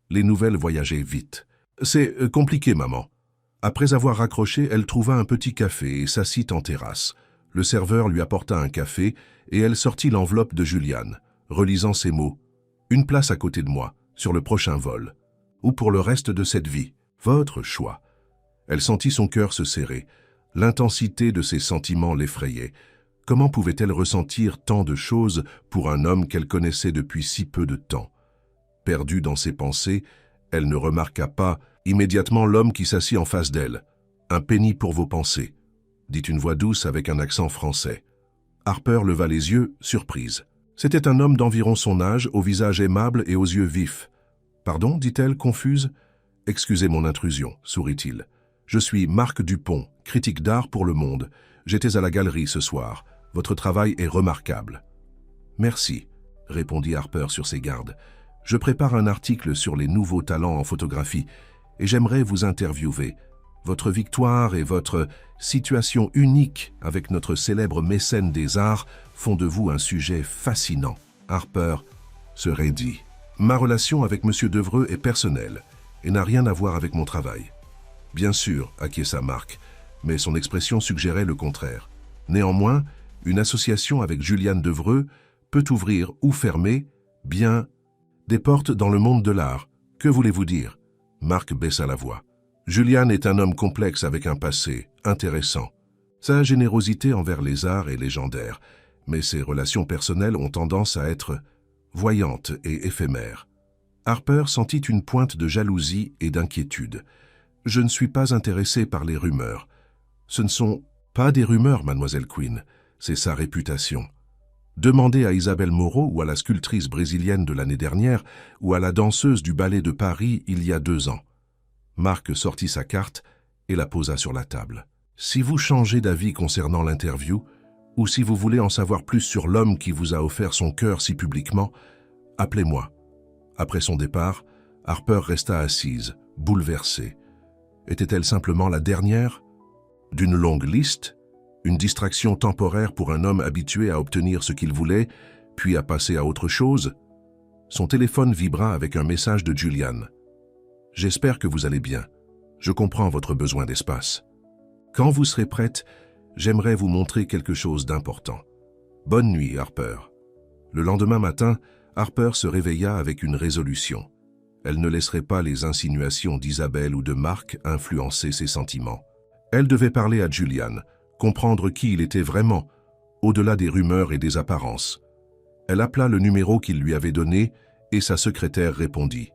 Les nouvelles voyageaient vite. C'est compliqué, maman. Après avoir raccroché, elle trouva un petit café et s'assit en terrasse. Le serveur lui apporta un café et elle sortit l'enveloppe de Julian, relisant ces mots. Une place à côté de moi, sur le prochain vol. Ou pour le reste de cette vie. Votre choix. Elle sentit son cœur se serrer. L'intensité de ses sentiments l'effrayait. Comment pouvait-elle ressentir tant de choses pour un homme qu'elle connaissait depuis si peu de temps? Perdue dans ses pensées, elle ne remarqua pas immédiatement l'homme qui s'assit en face d'elle. « Un penny pour vos pensées », dit une voix douce avec un accent français. Harper leva les yeux, surprise. C'était un homme d'environ son âge, au visage aimable et aux yeux vifs. « Pardon » dit-elle, confuse. « Excusez mon intrusion », sourit-il. « Je suis Marc Dupont, critique d'art pour Le Monde. J'étais à la galerie ce soir. Votre travail est remarquable. »« Merci », répondit Harper sur ses gardes. « Je prépare un article sur les nouveaux talents en photographie et j'aimerais vous interviewer. Votre victoire et votre situation unique avec notre célèbre mécène des arts font de vous un sujet fascinant. » Harper se raidit. « Ma relation avec M. Devereux est personnelle et n'a rien à voir avec mon travail. » Bien sûr, acquiesça Marc, mais son expression suggérait le contraire. Néanmoins, une association avec Julian Devereux peut ouvrir ou fermer, bien, des portes dans le monde de l'art. Que voulez-vous dire? Marc baissa la voix. Julian est un homme complexe avec un passé intéressant. Sa générosité envers les arts est légendaire, mais ses relations personnelles ont tendance à être voyantes et éphémères. Harper sentit une pointe de jalousie et d'inquiétude. « Je ne suis pas intéressé par les rumeurs. » « Ce ne sont pas des rumeurs, mademoiselle Quinn, c'est sa réputation. Demandez à Isabelle Moreau ou à la sculptrice brésilienne de l'année dernière ou à la danseuse du ballet de Paris il y a 2 ans. » Marc sortit sa carte et la posa sur la table. « Si vous changez d'avis concernant l'interview, ou si vous voulez en savoir plus sur l'homme qui vous a offert son cœur si publiquement, appelez-moi. » Après son départ, Harper resta assise, bouleversée. Était-elle simplement la dernière d'une longue liste, une distraction temporaire pour un homme habitué à obtenir ce qu'il voulait, puis à passer à autre chose? Son téléphone vibra avec un message de Julian. « J'espère que vous allez bien. Je comprends votre besoin d'espace. Quand vous serez prête, j'aimerais vous montrer quelque chose d'important. Bonne nuit, Harper. » Le lendemain matin, Harper se réveilla avec une résolution. Elle ne laisserait pas les insinuations d'Isabelle ou de Marc influencer ses sentiments. Elle devait parler à Julian, comprendre qui il était vraiment, au-delà des rumeurs et des apparences. Elle appela le numéro qu'il lui avait donné et sa secrétaire répondit.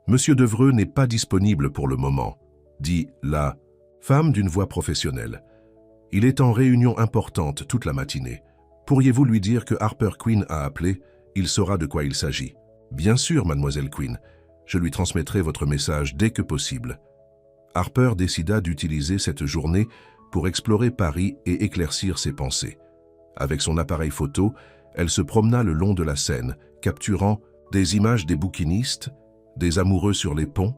« Monsieur Devereux n'est pas disponible pour le moment », dit la femme d'une voix professionnelle. « Il est en réunion importante toute la matinée. Pourriez-vous lui dire que Harper Quinn a appelé? Il saura de quoi il s'agit. »« Bien sûr, mademoiselle Quinn. Je lui transmettrai votre message dès que possible. » Harper décida d'utiliser cette journée pour explorer Paris et éclaircir ses pensées. Avec son appareil photo, elle se promena le long de la Seine, capturant des images des bouquinistes, des amoureux sur les ponts,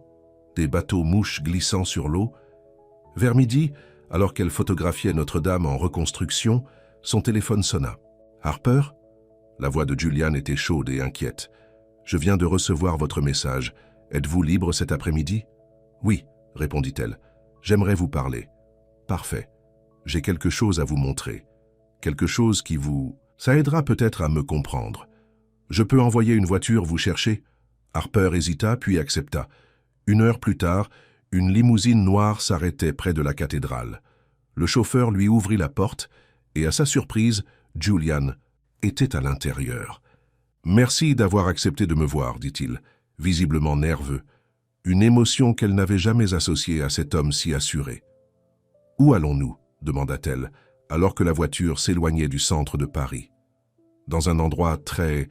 des bateaux-mouches glissant sur l'eau. Vers midi, alors qu'elle photographiait Notre-Dame en reconstruction, son téléphone sonna. « Harper ?» La voix de Julian était chaude et inquiète. « Je viens de recevoir votre message. Êtes-vous libre cet après-midi ?»« Oui. » répondit-elle. « J'aimerais vous parler. »« Parfait. J'ai quelque chose à vous montrer. Quelque chose qui vous... Ça aidera peut-être à me comprendre. Je peux envoyer une voiture vous chercher ?» Harper hésita, puis accepta. 1 heure plus tard, une limousine noire s'arrêtait près de la cathédrale. Le chauffeur lui ouvrit la porte et, à sa surprise, Julian était à l'intérieur. « Merci d'avoir accepté de me voir, » dit-il, visiblement nerveux. Une émotion qu'elle n'avait jamais associée à cet homme si assuré. « Où allons-nous » demanda-t-elle, alors que la voiture s'éloignait du centre de Paris. « Dans un endroit très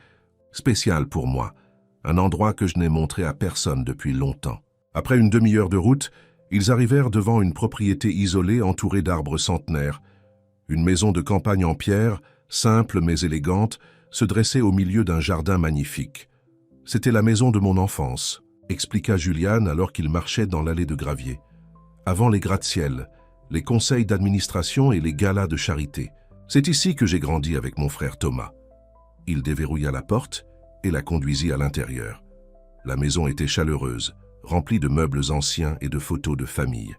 spécial pour moi, un endroit que je n'ai montré à personne depuis longtemps. » Après une demi-heure de route, ils arrivèrent devant une propriété isolée entourée d'arbres centenaires. Une maison de campagne en pierre, simple mais élégante, se dressait au milieu d'un jardin magnifique. C'était la maison de mon enfance, expliqua Julian alors qu'il marchait dans l'allée de gravier. Avant les gratte-ciel, les conseils d'administration et les galas de charité. C'est ici que j'ai grandi avec mon frère Thomas. Il déverrouilla la porte et la conduisit à l'intérieur. La maison était chaleureuse, remplie de meubles anciens et de photos de famille.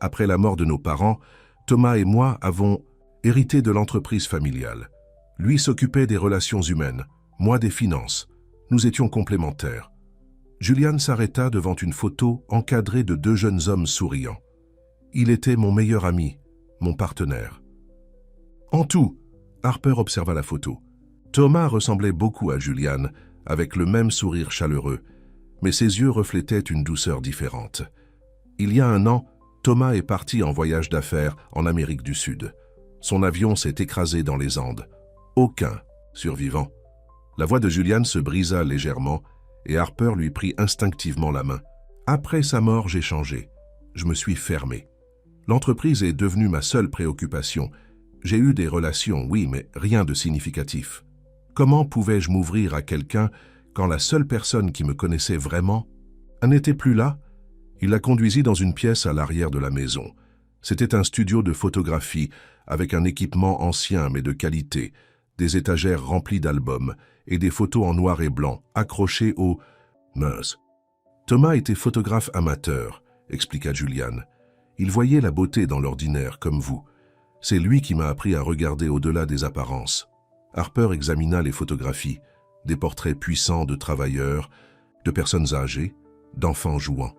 Après la mort de nos parents, Thomas et moi avons hérité de l'entreprise familiale. Lui s'occupait des relations humaines, moi des finances. Nous étions complémentaires. Julian s'arrêta devant une photo encadrée de 2 jeunes hommes souriants. Il était mon meilleur ami, mon partenaire. En tout, Harper observa la photo. Thomas ressemblait beaucoup à Julian, avec le même sourire chaleureux, mais ses yeux reflétaient une douceur différente. Il y a 1 an, Thomas est parti en voyage d'affaires en Amérique du Sud. Son avion s'est écrasé dans les Andes. Aucun survivant. La voix de Julian se brisa légèrement et Harper lui prit instinctivement la main. Après sa mort, j'ai changé. Je me suis fermé. L'entreprise est devenue ma seule préoccupation. J'ai eu des relations, oui, mais rien de significatif. Comment pouvais-je m'ouvrir à quelqu'un quand la seule personne qui me connaissait vraiment n'était plus là? Il la conduisit dans une pièce à l'arrière de la maison. C'était un studio de photographie avec un équipement ancien mais de qualité, des étagères remplies d'albums et des photos en noir et blanc accrochées au mince. Thomas était photographe amateur, expliqua Julian. Il voyait la beauté dans l'ordinaire comme vous. C'est lui qui m'a appris à regarder au-delà des apparences. Harper examina les photographies, des portraits puissants de travailleurs, de personnes âgées, d'enfants jouant.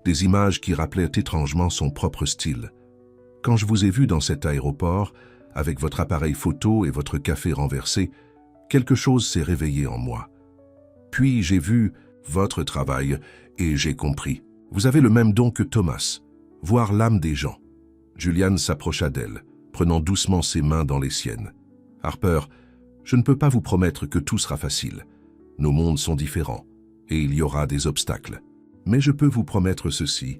Des images qui rappelaient étrangement son propre style. Quand je vous ai vu dans cet aéroport, avec votre appareil photo et votre café renversé, quelque chose s'est réveillé en moi. Puis j'ai vu votre travail et j'ai compris. Vous avez le même don que Thomas, voir l'âme des gens. Julian s'approcha d'elle, prenant doucement ses mains dans les siennes. Harper, je ne peux pas vous promettre que tout sera facile. Nos mondes sont différents et il y aura des obstacles. Mais je peux vous promettre ceci.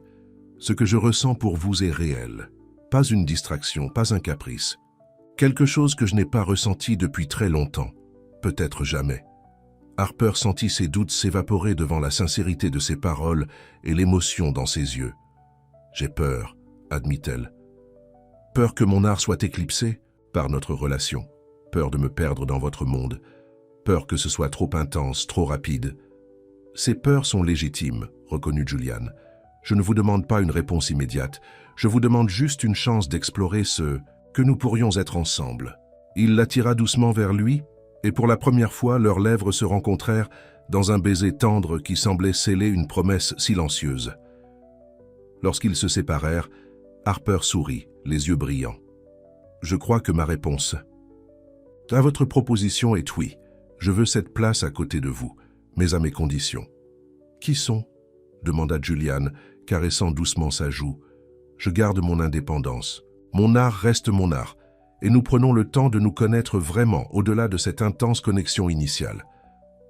Ce que je ressens pour vous est réel. Pas une distraction, pas un caprice. Quelque chose que je n'ai pas ressenti depuis très longtemps. Peut-être jamais. Harper sentit ses doutes s'évaporer devant la sincérité de ses paroles et l'émotion dans ses yeux. J'ai peur, admit-elle. Peur que mon art soit éclipsé par notre relation. Peur de me perdre dans votre monde. Peur que ce soit trop intense, trop rapide. Ces peurs sont légitimes, reconnut Julian. Je ne vous demande pas une réponse immédiate. Je vous demande juste une chance d'explorer ce que nous pourrions être ensemble. Il l'attira doucement vers lui, et pour la première fois, leurs lèvres se rencontrèrent dans un baiser tendre qui semblait sceller une promesse silencieuse. Lorsqu'ils se séparèrent, Harper sourit, les yeux brillants. Je crois que ma réponse à votre proposition est oui. Je veux cette place à côté de vous, mais à mes conditions. Qui sont? Demanda Julian, caressant doucement sa joue. Je garde mon indépendance. Mon art reste mon art, et nous prenons le temps de nous connaître vraiment au-delà de cette intense connexion initiale.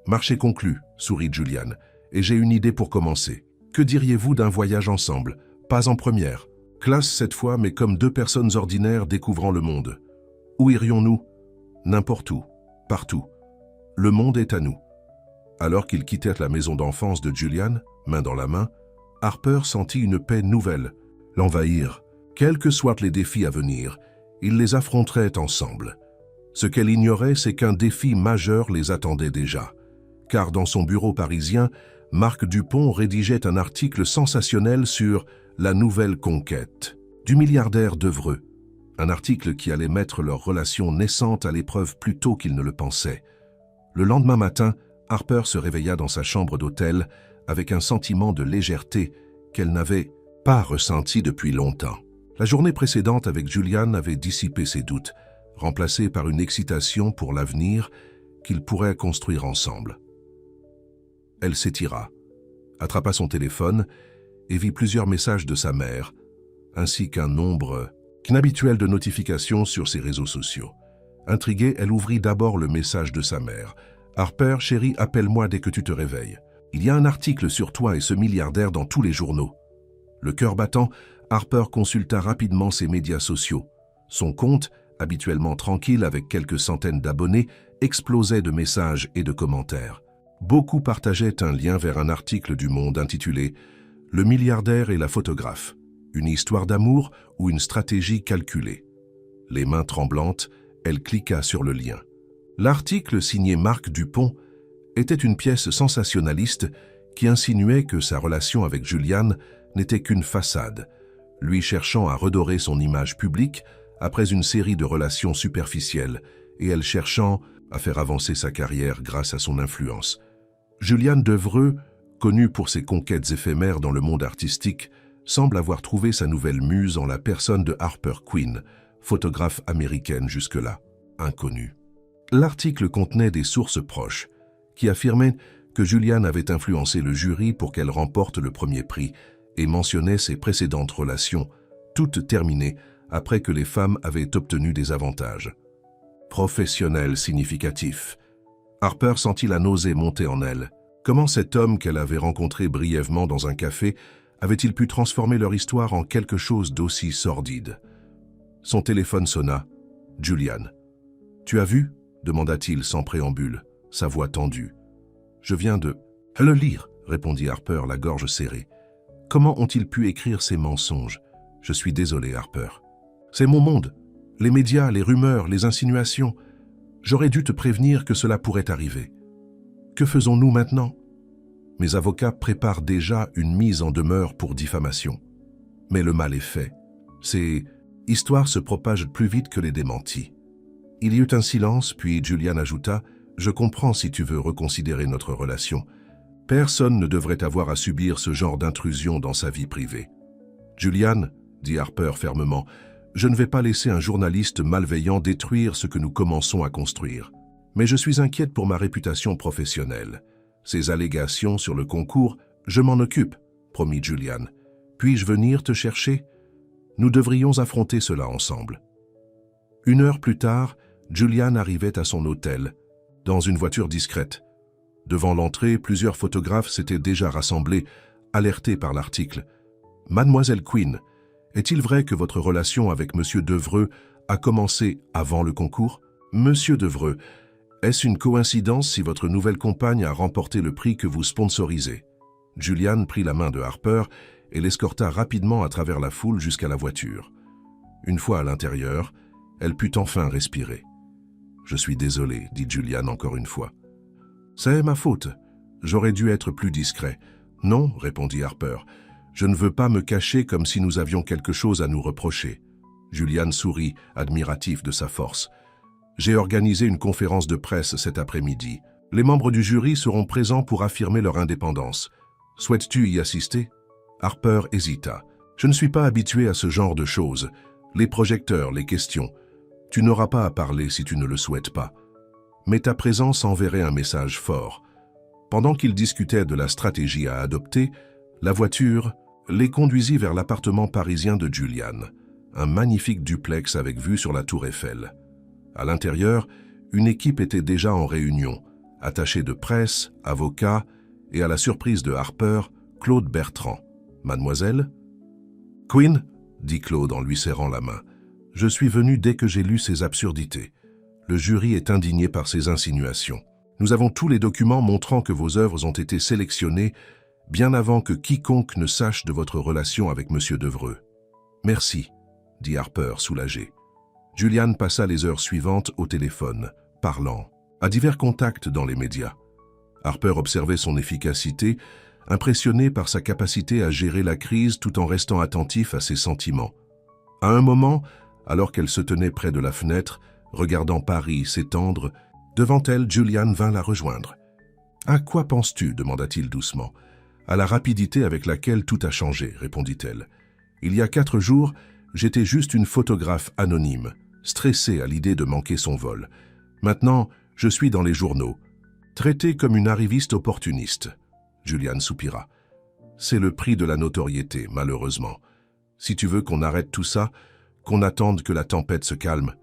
Marché conclu, sourit Julian, et j'ai une idée pour commencer. Que diriez-vous d'un voyage ensemble? Pas en première. Classe cette fois, mais comme 2 personnes ordinaires découvrant le monde. Où irions-nous? N'importe où, partout. Le monde est à nous. Alors qu'ils quittèrent la maison d'enfance de Julian, main dans la main, Harper sentit une paix nouvelle l'envahir. Quels que soient les défis à venir, ils les affronteraient ensemble. Ce qu'elle ignorait, c'est qu'un défi majeur les attendait déjà. Car dans son bureau parisien, Marc Dupont rédigeait un article sensationnel sur la nouvelle conquête du milliardaire Devreux. Un article qui allait mettre leur relation naissante à l'épreuve plus tôt qu'ils ne le pensaient. Le lendemain matin, Harper se réveilla dans sa chambre d'hôtel avec un sentiment de légèreté qu'elle n'avait pas ressenti depuis longtemps. La journée précédente avec Julian avait dissipé ses doutes, remplacés par une excitation pour l'avenir qu'ils pourraient construire ensemble. Elle s'étira, attrapa son téléphone et vit plusieurs messages de sa mère, ainsi qu'un nombre inhabituel de notifications sur ses réseaux sociaux. Intriguée, elle ouvrit d'abord le message de sa mère. « Harper, chérie, appelle-moi dès que tu te réveilles. Il y a un article sur toi et ce milliardaire dans tous les journaux. » Le cœur battant, Harper consulta rapidement ses médias sociaux. Son compte, habituellement tranquille avec quelques centaines d'abonnés, explosait de messages et de commentaires. Beaucoup partageaient un lien vers un article du Monde intitulé « Le milliardaire et la photographe, une histoire d'amour ou une stratégie calculée ». Les mains tremblantes, elle cliqua sur le lien. L'article signé Marc Dupont était une pièce sensationnaliste qui insinuait que sa relation avec Juliane n'était qu'une façade, lui cherchant à redorer son image publique après une série de relations superficielles et elle cherchant à faire avancer sa carrière grâce à son influence. Juliane Devreux, connue pour ses conquêtes éphémères dans le monde artistique, semble avoir trouvé sa nouvelle muse en la personne de Harper Quinn, photographe américaine jusque-là inconnue. L'article contenait des sources proches qui affirmaient que Juliane avait influencé le jury pour qu'elle remporte le premier prix et mentionnait ses précédentes relations, toutes terminées après que les femmes avaient obtenu des avantages. Professionnel significatif. Harper sentit la nausée monter en elle. Comment cet homme qu'elle avait rencontré brièvement dans un café avait-il pu transformer leur histoire en quelque chose d'aussi sordide? Son téléphone sonna. Juliane. « Tu as vu ?» demanda-t-il sans préambule, sa voix tendue. « Je viens de le lire, » répondit Harper, la gorge serrée. « Comment ont-ils pu écrire ces mensonges? Je suis désolé, Harper. C'est mon monde. Les médias, les rumeurs, les insinuations. J'aurais dû te prévenir que cela pourrait arriver. Que faisons-nous maintenant? Mes avocats préparent déjà une mise en demeure pour diffamation. Mais le mal est fait. Ces histoires se propagent plus vite que les démentis. » Il y eut un silence, puis Juliane ajouta « Je comprends si tu veux reconsidérer notre relation. Personne ne devrait avoir à subir ce genre d'intrusion dans sa vie privée. » « Juliane, » dit Harper fermement, « je ne vais pas laisser un journaliste malveillant détruire ce que nous commençons à construire. Mais je suis inquiète pour ma réputation professionnelle. Ces allégations sur le concours, je m'en occupe, promit Juliane. Puis-je venir te chercher? Nous devrions affronter cela ensemble. » 1 heure plus tard, Juliane arrivait à son hôtel, dans une voiture discrète. Devant l'entrée, plusieurs photographes s'étaient déjà rassemblés, alertés par l'article. « Mademoiselle Quinn, est-il vrai que votre relation avec Monsieur Devreux a commencé avant le concours? Monsieur Devreux, est-ce une coïncidence si votre nouvelle compagne a remporté le prix que vous sponsorisez ?» Juliane prit la main de Harper et l'escorta rapidement à travers la foule jusqu'à la voiture. Une fois à l'intérieur, elle put enfin respirer. « Je suis désolé, » dit Juliane encore une fois. « C'est ma faute. J'aurais dû être plus discret. »« Non, » répondit Harper. « Je ne veux pas me cacher comme si nous avions quelque chose à nous reprocher. » Juliane sourit, admiratif de sa force. « J'ai organisé une conférence de presse cet après-midi. Les membres du jury seront présents pour affirmer leur indépendance. Souhaites-tu y assister ?» Harper hésita. « Je ne suis pas habitué à ce genre de choses. Les projecteurs, les questions. Tu n'auras pas à parler si tu ne le souhaites pas. Mais ta présence enverrait un message fort. » Pendant qu'ils discutaient de la stratégie à adopter, la voiture les conduisit vers l'appartement parisien de Juliane, un magnifique duplex avec vue sur la tour Eiffel. À l'intérieur, une équipe était déjà en réunion, attachée de presse, avocats et, à la surprise de Harper, Claude Bertrand. « Mademoiselle ?»« Quinn ?» dit Claude en lui serrant la main. « Je suis venu dès que j'ai lu ces absurdités. Le jury est indigné par ces insinuations. Nous avons tous les documents montrant que vos œuvres ont été sélectionnées bien avant que quiconque ne sache de votre relation avec Monsieur Devreux. »« Merci, » dit Harper, soulagé. Juliane passa les heures suivantes au téléphone, parlant, à divers contacts dans les médias. Harper observait son efficacité, impressionné par sa capacité à gérer la crise tout en restant attentif à ses sentiments. À un moment, alors qu'elle se tenait près de la fenêtre, regardant Paris s'étendre, devant elle, Juliane vint la rejoindre. « À quoi penses-tu » demanda-t-il doucement. « À la rapidité avec laquelle tout a changé » répondit-elle. « Il y a 4 jours, j'étais juste une photographe anonyme, stressée à l'idée de manquer son vol. Maintenant, je suis dans les journaux, traitée comme une arriviste opportuniste. » Juliane soupira. « C'est le prix de la notoriété, malheureusement. Si tu veux qu'on arrête tout ça, qu'on attende que la tempête se calme. »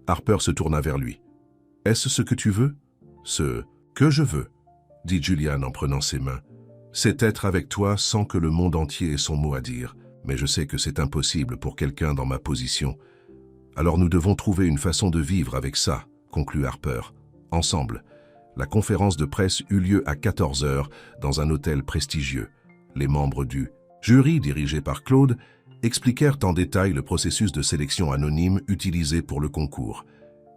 Harper se tourna vers lui. « Est-ce ce que tu veux ?»« Ce que je veux, » dit Juliane en prenant ses mains. « C'est être avec toi sans que le monde entier ait son mot à dire. Mais je sais que c'est impossible pour quelqu'un dans ma position. Alors nous devons trouver une façon de vivre avec ça, conclut Harper. Ensemble. La conférence de presse eut lieu à 14 heures dans un hôtel prestigieux. Les membres du jury, dirigé par Claude, expliquèrent en détail le processus de sélection anonyme utilisé pour le concours.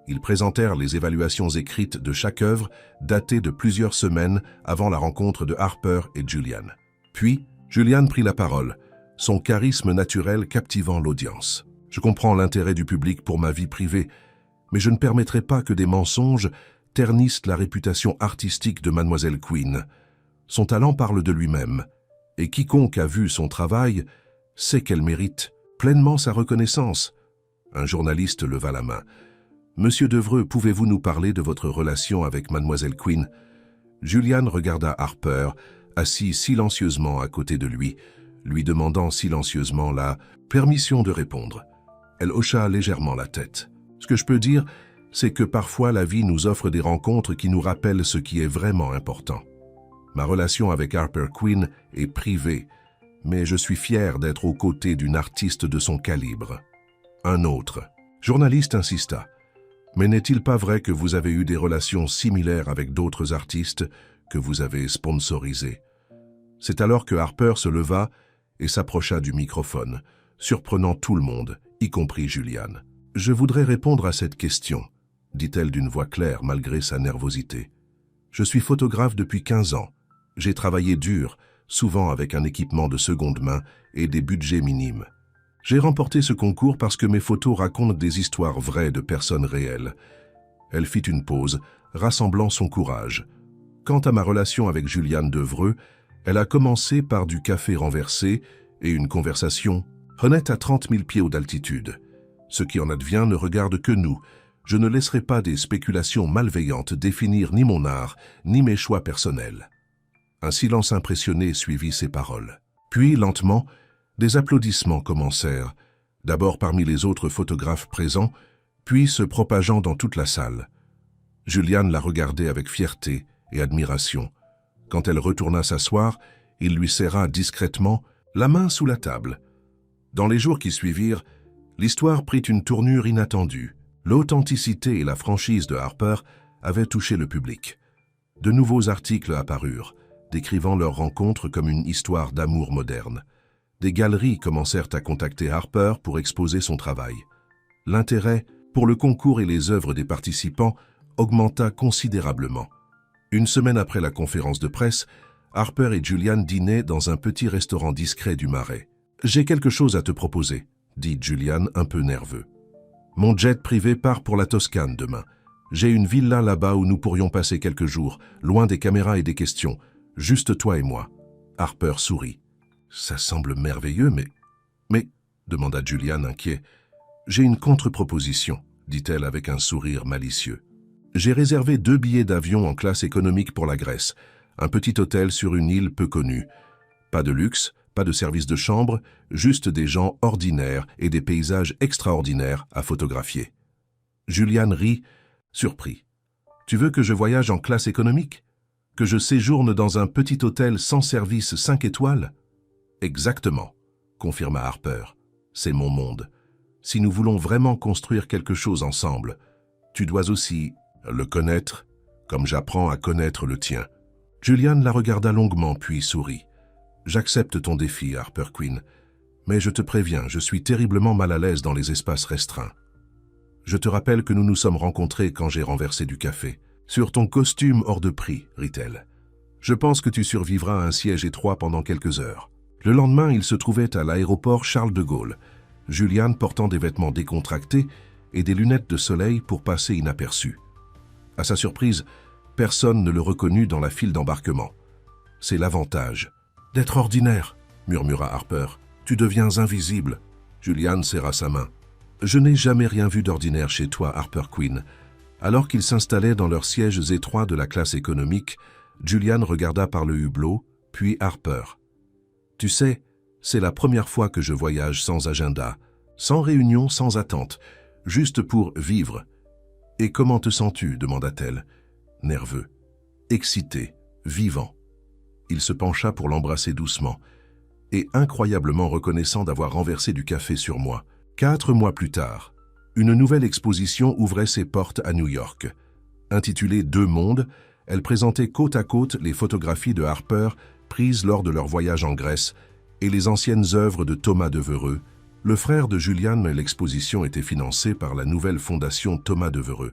Ils présentèrent les évaluations écrites de chaque œuvre, datées de plusieurs semaines avant la rencontre de Harper et Julian. Puis, Julian prit la parole, son charisme naturel captivant l'audience. « Je comprends l'intérêt du public pour ma vie privée, mais je ne permettrai pas que des mensonges ternissent la réputation artistique de Mademoiselle Quinn. Son talent parle de lui-même, et quiconque a vu son travail sait qu'elle mérite pleinement sa reconnaissance. » Un journaliste leva la main. « Monsieur Devreux, pouvez-vous nous parler de votre relation avec Mademoiselle Quinn ?» Julian regarda Harper, assis silencieusement à côté de lui, lui demandant silencieusement la permission de répondre. Elle hocha légèrement la tête. « Ce que je peux dire, c'est que parfois la vie nous offre des rencontres qui nous rappellent ce qui est vraiment important. Ma relation avec Harper Quinn est privée, mais je suis fier d'être aux côtés d'une artiste de son calibre. » Un autre journaliste insista. « Mais n'est-il pas vrai que vous avez eu des relations similaires avec d'autres artistes que vous avez sponsorisés ?» C'est alors que Harper se leva et s'approcha du microphone, surprenant tout le monde, y compris Julian. « Je voudrais répondre à cette question, » dit-elle d'une voix claire malgré sa nervosité. « Je suis photographe depuis 15 ans. J'ai travaillé dur, souvent avec un équipement de seconde main et des budgets minimes. J'ai remporté ce concours parce que mes photos racontent des histoires vraies de personnes réelles. » Elle fit une pause, rassemblant son courage. Quant à ma relation avec Julian Devreux, elle a commencé par du café renversé et une conversation honnête à 30 000 pieds d'altitude. Ce qui en advient ne regarde que nous. Je ne laisserai pas des spéculations malveillantes définir ni mon art, ni mes choix personnels. Un silence impressionné suivit ces paroles. Puis, lentement, des applaudissements commencèrent, d'abord parmi les autres photographes présents, puis se propageant dans toute la salle. Julian la regardait avec fierté et admiration. Quand elle retourna s'asseoir, il lui serra discrètement la main sous la table. Dans les jours qui suivirent, l'histoire prit une tournure inattendue. L'authenticité et la franchise de Harper avaient touché le public. De nouveaux articles apparurent, décrivant leur rencontre comme une histoire d'amour moderne. Des galeries commencèrent à contacter Harper pour exposer son travail. L'intérêt pour le concours et les œuvres des participants augmenta considérablement. Une semaine après la conférence de presse, Harper et Julian dînaient dans un petit restaurant discret du Marais. « J'ai quelque chose à te proposer », dit Julian un peu nerveux. « Mon jet privé part pour la Toscane demain. J'ai une villa là-bas où nous pourrions passer quelques jours, loin des caméras et des questions, juste toi et moi. » Harper sourit. « Ça semble merveilleux, mais, demanda Julian inquiet. « J'ai une contre-proposition, dit-elle avec un sourire malicieux. J'ai réservé 2 billets d'avion en classe économique pour la Grèce, un petit hôtel sur une île peu connue. Pas de luxe, pas de service de chambre, juste des gens ordinaires et des paysages extraordinaires à photographier. » Julian rit, surpris. « Tu veux que je voyage en classe économique? Que je séjourne dans un petit hôtel sans service 5 étoiles? » « Exactement, » confirma Harper. « C'est mon monde. Si nous voulons vraiment construire quelque chose ensemble, tu dois aussi le connaître, comme j'apprends à connaître le tien. » Julian la regarda longuement puis sourit. « J'accepte ton défi, Harper Quinn, mais je te préviens, je suis terriblement mal à l'aise dans les espaces restreints. Je te rappelle que nous nous sommes rencontrés quand j'ai renversé du café. Sur ton costume hors de prix, rit-elle. Je pense que tu survivras à un siège étroit pendant quelques heures. » Le lendemain, il se trouvait à l'aéroport Charles de Gaulle, Julian portant des vêtements décontractés et des lunettes de soleil pour passer inaperçu. À sa surprise, personne ne le reconnut dans la file d'embarquement. « C'est l'avantage d'être ordinaire, » murmura Harper. « Tu deviens invisible. » Julian serra sa main. « Je n'ai jamais rien vu d'ordinaire chez toi, Harper Quinn. » Alors qu'ils s'installaient dans leurs sièges étroits de la classe économique, Julian regarda par le hublot, puis Harper. « Tu sais, c'est la première fois que je voyage sans agenda, sans réunion, sans attente, juste pour vivre. »« Et comment te sens-tu » demanda-t-elle. Nerveux, excité, vivant. Il se pencha pour l'embrasser doucement, et incroyablement reconnaissant d'avoir renversé du café sur moi. 4 mois plus tard, une nouvelle exposition ouvrait ses portes à New York. Intitulée « Deux mondes », Elle présentait côte à côte les photographies de Harper prises lors de leur voyage en Grèce et les anciennes œuvres de Thomas Devereux, le frère de Julian. L'exposition était financée par la nouvelle fondation Thomas Devereux,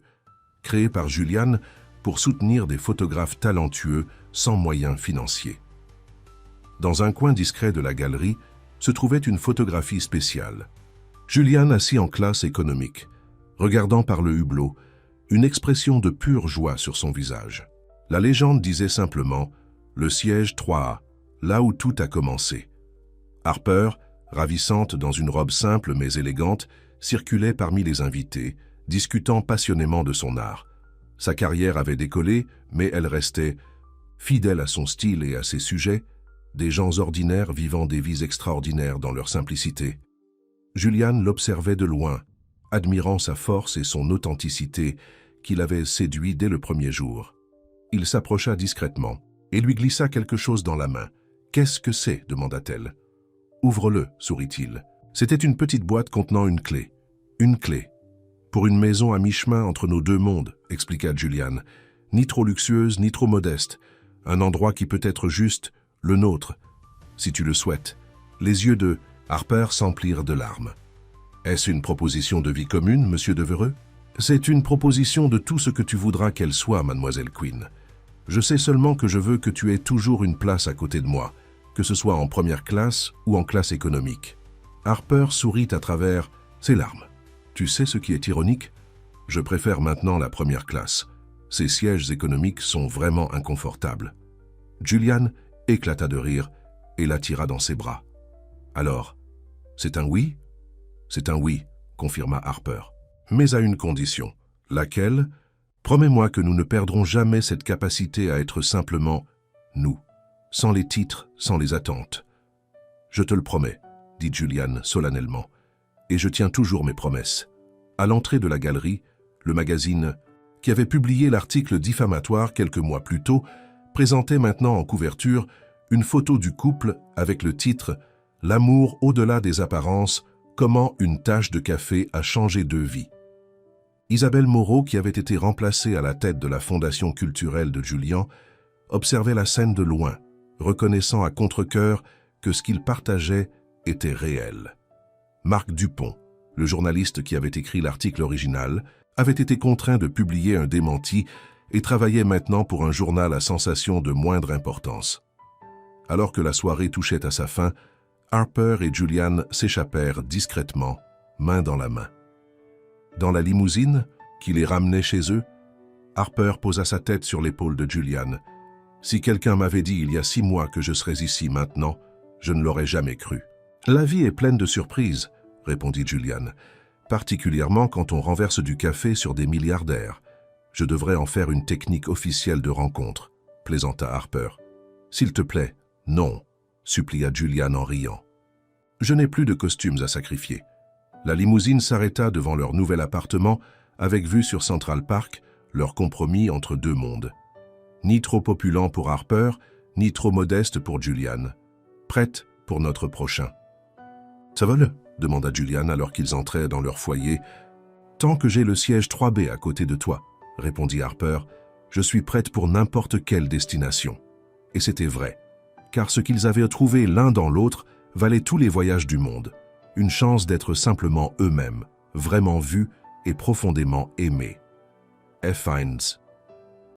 créée par Julian pour soutenir des photographes talentueux sans moyens financiers. Dans un coin discret de la galerie se trouvait une photographie spéciale. Julian assis en classe économique, regardant par le hublot, une expression de pure joie sur son visage. La légende disait simplement « Le siège 3A, là où tout a commencé ». Harper, ravissante dans une robe simple mais élégante, circulait parmi les invités, discutant passionnément de son art. Sa carrière avait décollé, mais elle restait fidèle à son style et à ses sujets, des gens ordinaires vivant des vies extraordinaires dans leur simplicité. Julian l'observait de loin, admirant sa force et son authenticité qui l'avait séduit dès le premier jour. Il s'approcha discrètement et lui glissa quelque chose dans la main. « Qu'est-ce que c'est » demanda-t-elle. « Ouvre-le » sourit-il. C'était une petite boîte contenant une clé. « Une clé. Pour une maison à mi-chemin entre nos deux mondes » expliqua Julian. « Ni trop luxueuse, ni trop modeste. Un endroit qui peut être juste le nôtre, si tu le souhaites. » Les yeux de Harper s'emplirent de larmes. « Est-ce une proposition de vie commune, monsieur Devereux ?»« C'est une proposition de tout ce que tu voudras qu'elle soit, mademoiselle Quinn. Je sais seulement que je veux que tu aies toujours une place à côté de moi, que ce soit en première classe ou en classe économique. » Harper sourit à travers ses larmes. « Tu sais ce qui est ironique? Je préfère maintenant la première classe. Ces sièges économiques sont vraiment inconfortables. » Julian éclata de rire et l'attira dans ses bras. « Alors, c'est un oui ?»« C'est un oui, » confirma Harper. « Mais à une condition. Laquelle? Promets-moi que nous ne perdrons jamais cette capacité à être simplement nous, sans les titres, sans les attentes. »« Je te le promets, » dit Julian solennellement, « et je tiens toujours mes promesses. » À l'entrée de la galerie, le magazine, qui avait publié l'article diffamatoire quelques mois plus tôt, présentait maintenant en couverture une photo du couple avec le titre « L'amour au-delà des apparences, comment une tasse de café a changé deux vies ». Isabelle Moreau, qui avait été remplacée à la tête de la fondation culturelle de Julian, observait la scène de loin, reconnaissant à contre-cœur que ce qu'il partageait était réel. Marc Dupont, le journaliste qui avait écrit l'article original, avait été contraint de publier un démenti et travaillait maintenant pour un journal à sensation de moindre importance. Alors que la soirée touchait à sa fin, Harper et Julian s'échappèrent discrètement, main dans la main. Dans la limousine, qui les ramenait chez eux, Harper posa sa tête sur l'épaule de Julian. « Si quelqu'un m'avait dit il y a 6 mois que je serais ici maintenant, je ne l'aurais jamais cru. »« La vie est pleine de surprises, » répondit Julian, « particulièrement quand on renverse du café sur des milliardaires. Je devrais en faire une technique officielle de rencontre, » plaisanta Harper. « S'il te plaît, non, » supplia Julian en riant. « Je n'ai plus de costumes à sacrifier. » La limousine s'arrêta devant leur nouvel appartement, avec vue sur Central Park, leur compromis entre deux mondes. Ni trop opulent pour Harper, ni trop modeste pour Julian. Prête pour notre prochain. « Ça va le ?» demanda Julian alors qu'ils entraient dans leur foyer. « Tant que j'ai le siège 3B à côté de toi, » répondit Harper, « je suis prête pour n'importe quelle destination. » Et c'était vrai, car ce qu'ils avaient trouvé l'un dans l'autre valait tous les voyages du monde. Une chance d'être simplement eux-mêmes, vraiment vus et profondément aimés. F. Hines.